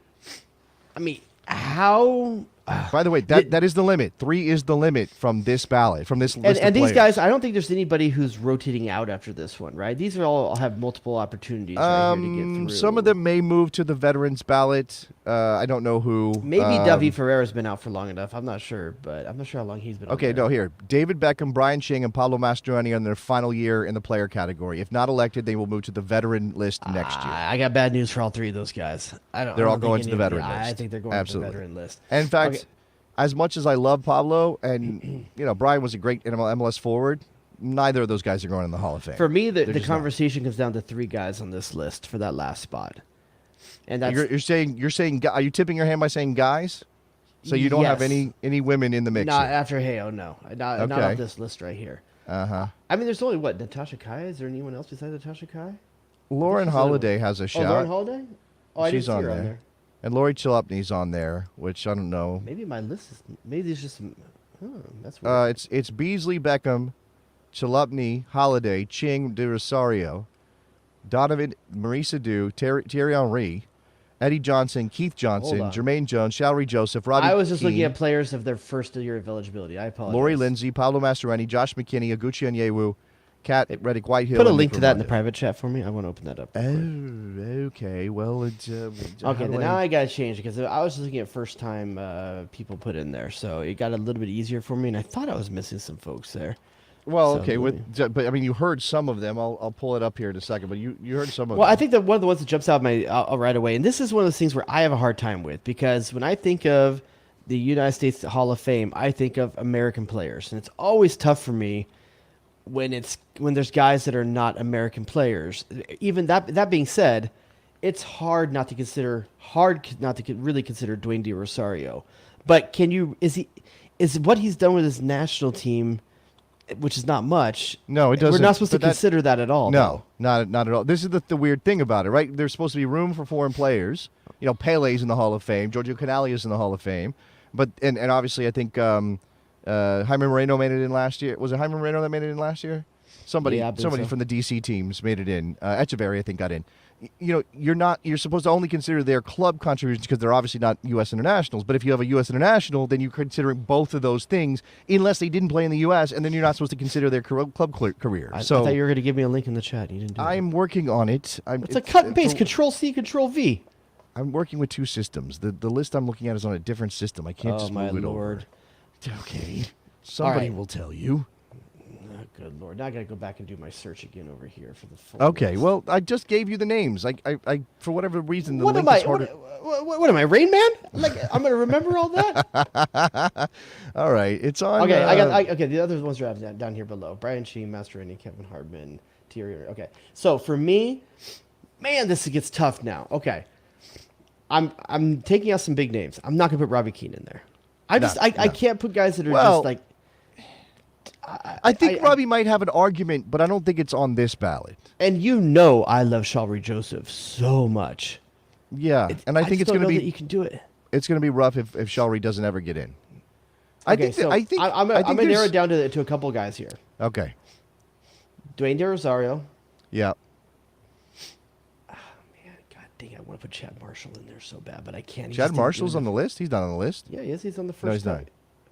I mean, how. By the way, that is the limit. 3 is the limit from this ballot, from this list. And of these players. guys, I don't think there's anybody who's rotating out after this one, right? These are all have multiple opportunities right here to get through. Some of them may move to the veterans ballot. I don't know who. Maybe Davi Ferreira's been out for long enough. I'm not sure, but I'm not sure how long he's been. Okay, on there. no, here. David Beckham, Brian Ching, and Pablo Mastroianni are in their final year in the player category. If not elected, they will move to the veteran list next year. I got bad news for all 3 of those guys. They're all going to the veteran list. I think they're going Absolutely. to the veteran list. And in fact, Okay. as much as I love Pablo and Brian was a great MLS forward, neither of those guys are going in the Hall of Fame. For me, the just conversation comes down to 3 guys on this list for that last spot. And that's You're saying are you tipping your hand by saying guys? So you don't have Yes. any women in the mix? not here? after Heo, no. Not Okay. on this list right here. Uh-huh. I mean, there's only, Natasha Kai? Is there anyone else besides Natasha Kai? Lauren Holiday has a shot. Oh, Lauren Holiday? Oh, I She's didn't see on her there. on there. And Lori Chalupny's on there, which I don't know. Maybe my list is, maybe there's just some, that's weird. It's Beasley, Beckham, Chalupny, Holiday, Ching, De Rosario, Donovan, Marie Sadu, Thierry Henry, Eddie Johnson, Keith Johnson, on. Jermaine Jones, Shalrie Joseph, Robbie I was just Keane, looking at players of their first year of eligibility. I apologize. Lori Lindsay, Pablo Mastroeni, Josh McKinney, Aguchi Onyewu, Kat Reddick Whitehill. Put a link to that in the private chat for me. I want to open that up. Oh, okay. Well, it's okay. Then now I gotta change it because I was just looking at first time people put in there, so it got a little bit easier for me, and I thought I was missing some folks there. Well, so, okay. But I mean, you heard some of them. I'll pull it up here in a second. But you heard some of them. Well, I think that one of the ones that jumps out right away, and this is one of those things where I have a hard time with because when I think of the United States Hall of Fame, I think of American players, and it's always tough for me when there's guys that are not American players. Even that being said, it's hard not to really consider Dwayne De Rosario. But is what he's done with his national team, which is not much. No, it doesn't. We're not supposed to consider that at all. No, not at all. This is the weird thing about it, right? There's supposed to be room for foreign players. You know, Pele's in the Hall of Fame. Giorgio Canali is in the Hall of Fame. But and obviously, I think Jaime Moreno made it in last year. Was it Jaime Moreno that made it in last year? Somebody from the DC teams made it in. Echeverry, I think, got in. You know, you're supposed to only consider their club contributions because they're obviously not U.S. internationals. But if you have a U.S. international, then you're considering both of those things unless they didn't play in the U.S., and then you're not supposed to consider their club career. I thought you were going to give me a link in the chat. You didn't do I'm working on it. It's a cut and paste, Control-C, Control-V. I'm working with two systems. The list I'm looking at is on a different system. I can't just move it over. Okay. Somebody will tell you. Oh, good Lord. Now I got to go back and do my search again over here for the full Okay, list. well, I just gave you the names. I for whatever reason, the what link am I? is harder. What am I, Rain Man? Like I'm going to remember all that? All right, it's on. Okay, okay. The other ones are down here below. Brian Sheen, Mastroeni, Kevin Hardman, Thierry. Okay, so for me, man, this gets tough now. Okay, I'm taking out some big names. I'm not going to put Robbie Keane in there. I can't put guys that are just like. I think Robbie might have an argument, but I don't think it's on this ballot. And you know I love Shalrie Joseph so much. Yeah, and I think it's going to be. That you can do it. It's going to be rough if Shalrie doesn't ever get in. I'm going to narrow it down to a couple guys here. Okay. Dwayne De Rosario. Yeah. Oh, man, God dang, I want to put Chad Marshall in there so bad, but I can't. Chad Marshall's on the list? He's not on the list. Yeah, yes, he's on the first. No, he's not.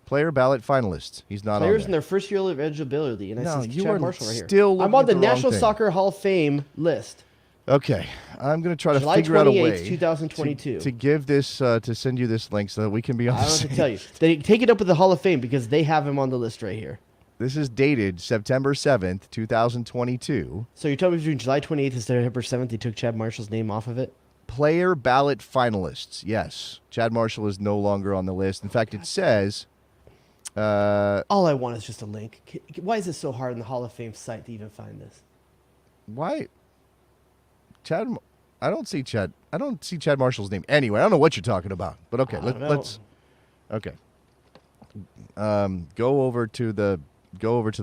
Player ballot finalists. He's not on there. Players in their first year of eligibility, and I see Chad Marshall right here. Still I'm on the wrong National thing. Soccer Hall of Fame list. Okay, I'm going to try to July figure out a way 2022. to give this to send you this link so that we can be on the I don't same. have to tell you. They take it up with the Hall of Fame because they have him on the list right here. This is dated September 7th, 2022. So you're telling me between July 28th and September 7th they took Chad Marshall's name off of it? Player ballot finalists. Yes, Chad Marshall is no longer on the list. In fact, it says. All I want is just a link. Why is it so hard on the Hall of Fame site to even find this? Why? Chad, I don't see Chad Marshall's name anywhere. I don't know what you're talking about. But okay, let's. Okay. Go over to the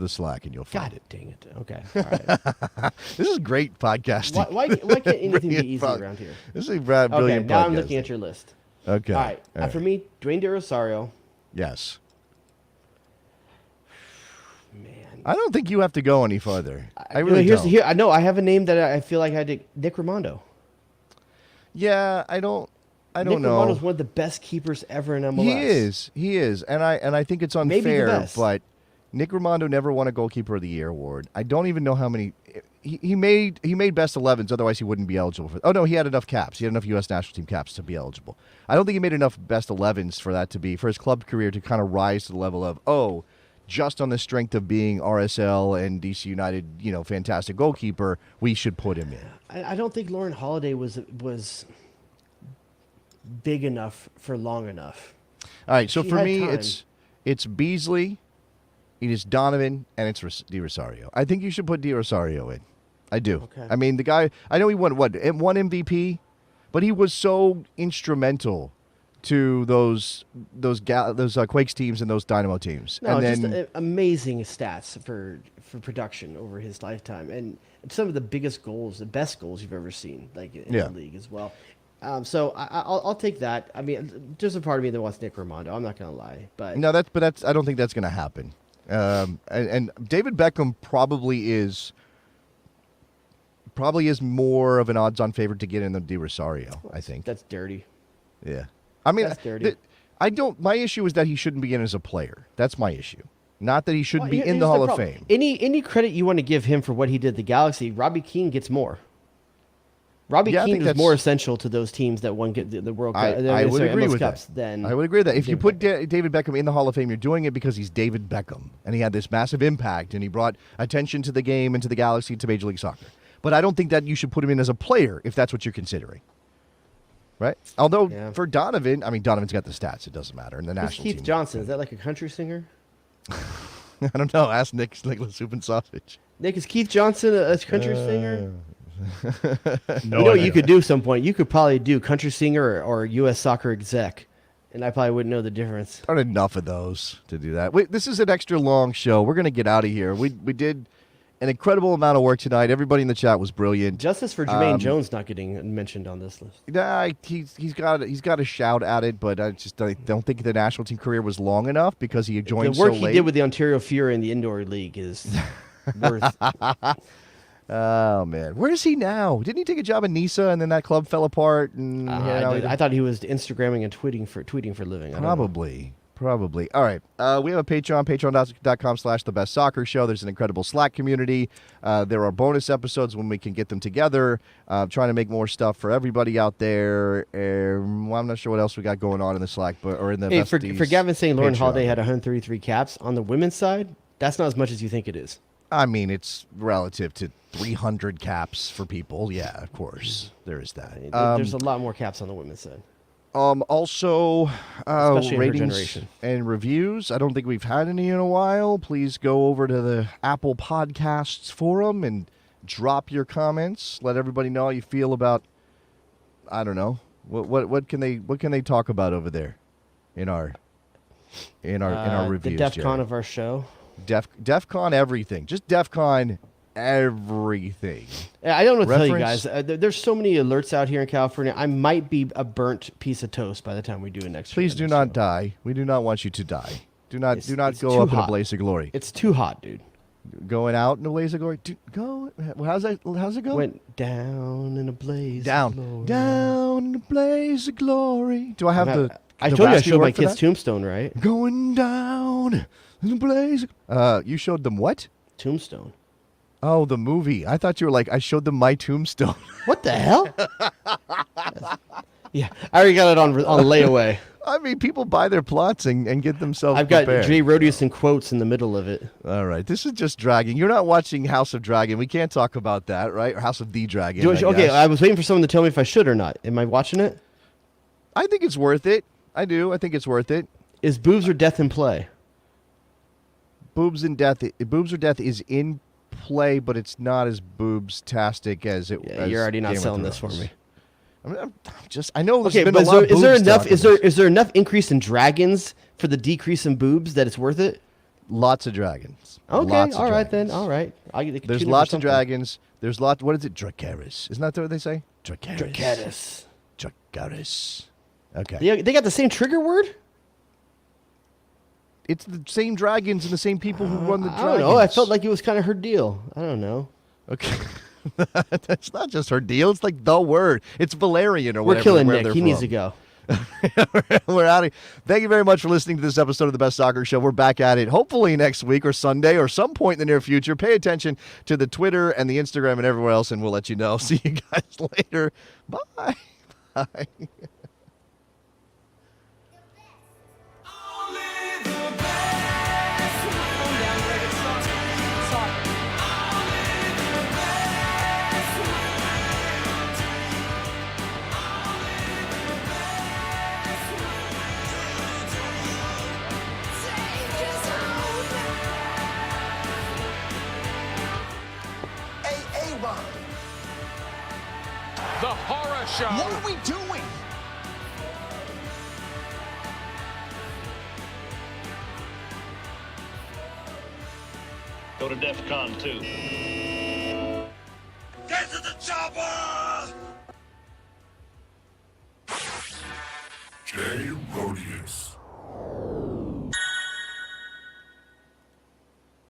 Slack and you'll find it. Dang it. Okay. All right. This is great podcasting. Why can't anything be easy around here? This is brilliant podcasting. Okay, now I'm looking at your list. Okay. All right. For me, Dwayne De Rosario. Yes. Man. I don't think you have to go any farther. I really don't. I know. I have a name that I feel like I did. Nick Rimando. Yeah, I don't know. Nick Rimando's one of the best keepers ever in MLS. He is, and I think it's unfair. Maybe the best. But Nick Rimando never won a Goalkeeper of the Year award. I don't even know how many. He made best 11s. Otherwise, he wouldn't be eligible for. Oh no, he had enough caps. He had enough U.S. national team caps to be eligible. I don't think he made enough best 11s for that to be for his club career to kind of rise to the level of just on the strength of being RSL and DC United, fantastic goalkeeper, we should put him in. I don't think Lauren Holiday was big enough for long enough. All right, so for me, it's Beasley, it is Donovan, and it's Di Rosario. I think you should put Di Rosario in. I do. Okay. I mean, the guy, I know he won one MVP, but he was so instrumental to those Quakes teams and those Dynamo teams. No, and just then amazing stats for production over his lifetime, and some of the biggest goals, the best goals you've ever seen, like in the league as well. So I'll take that. I mean, there's a part of me that wants Nick Rimando. I'm not gonna lie, but no, that's I don't think that's gonna happen. And David Beckham probably is probably is more of an odds-on favorite to get in than Di Rosario, I think. That's dirty. Yeah. I mean, That's dirty. My issue is that he shouldn't be in as a player. That's my issue. Not that he shouldn't be in the Hall of Fame. Any credit you want to give him for what he did at the Galaxy, Robbie Keane gets more. Robbie Keane was more essential to those teams that won the World Cup. I would agree with that. I would agree with that. If you put David Beckham in the Hall of Fame, you're doing it because he's David Beckham, and he had this massive impact, and he brought attention to the game and to the Galaxy, to Major League Soccer. But I don't think that you should put him in as a player if that's what you're considering. Right? Although, for Donovan, I mean, Donovan's got the stats. It doesn't matter. And the national team. Keith Johnson, is that like a country singer? I don't know. Ask Nicholas Soup and Sausage. Nick, is Keith Johnson a country singer? No, you know what you could do at some point? You could probably do country singer or U.S. soccer exec, and I probably wouldn't know the difference. Aren't enough of those to do that. This is an extra long show. We're going to get out of here. We did an incredible amount of work tonight. Everybody in the chat was brilliant. Justice for Jermaine Jones not getting mentioned on this list. Yeah, he's got a shout at it, but I don't think the national team career was long enough because he joined so late. The work he did with the Ontario Fury in the indoor league is worth. Oh man, where is he now? Didn't he take a job in Nisa and then that club fell apart? And I thought he was Instagramming and tweeting for a living. Probably. All right. We have a Patreon, patreon.com/thebestsoccershow. There's an incredible Slack community. There are bonus episodes when we can get them together. Trying to make more stuff for everybody out there. I'm not sure what else we got going on in the Slack, or in the for Gavin saying Lauren Holiday had 133 caps on the women's side. That's not as much as you think it is. I mean, it's relative to 300 caps for people. Yeah, of course. There is that. There's a lot more caps on the women's side. Also, Especially ratings and reviews. I don't think we've had any in a while. Please go over to the Apple Podcasts forum and drop your comments. Let everybody know how you feel about, I don't know, what can they talk about over there in our reviews. The DEF CON of our show. DEF CON everything. Just DEF CON everything. I don't know what to tell you guys. There's so many alerts out here in California. I might be a burnt piece of toast by the time we do it next week. Please do not die. We do not want you to die. Do not go up in a blaze of glory. It's too hot, dude. Going out in a blaze of glory. Dude, go. How's it go? Went down in a blaze. Down. Of glory. Down in a blaze of glory. Do I have the? I told you I showed my kids Tombstone, right? Going down in a blaze. You showed them what? Tombstone. Oh, the movie. I thought you were like, I showed them my Tombstone. What the hell? Yeah, I already got it on layaway. I mean, people buy their plots and get themselves I've got prepared. Jay Rodius and quotes in the middle of it. All right. This is just Dragon. You're not watching House of Dragon. We can't talk about that, right? Or House of the Dragon. Okay, I was waiting for someone to tell me if I should or not. Am I watching it? I think it's worth it. I do. I think it's worth it. Is boobs or death in play? Boobs or death is in play, but it's not as boobs-tastic as it. Yeah, you're already not selling this for me. I know there's been but a lot of boobs. Is there enough increase in dragons for the decrease in boobs that it's worth it? Lots of dragons. Okay, all right then. All right. There's lots of dragons. There's lots. What is it? Dracarys. Isn't that what they say? Dracarys. Okay. They got the same trigger word? It's the same dragons and the same people who run the dragons. I don't know. I felt like it was kind of her deal. I don't know. Okay. That's not just her deal. It's like the word. It's Valerian or whatever. We're killing Nick. He needs to go. We're out of here. Thank you very much for listening to this episode of the Best Soccer Show. We're back at it hopefully next week or Sunday or some point in the near future. Pay attention to the Twitter and the Instagram and everywhere else, and we'll let you know. See you guys later. Bye. Bye. The horror show. What are we doing? Go to DEF CON 2. Get to the chopper! Jay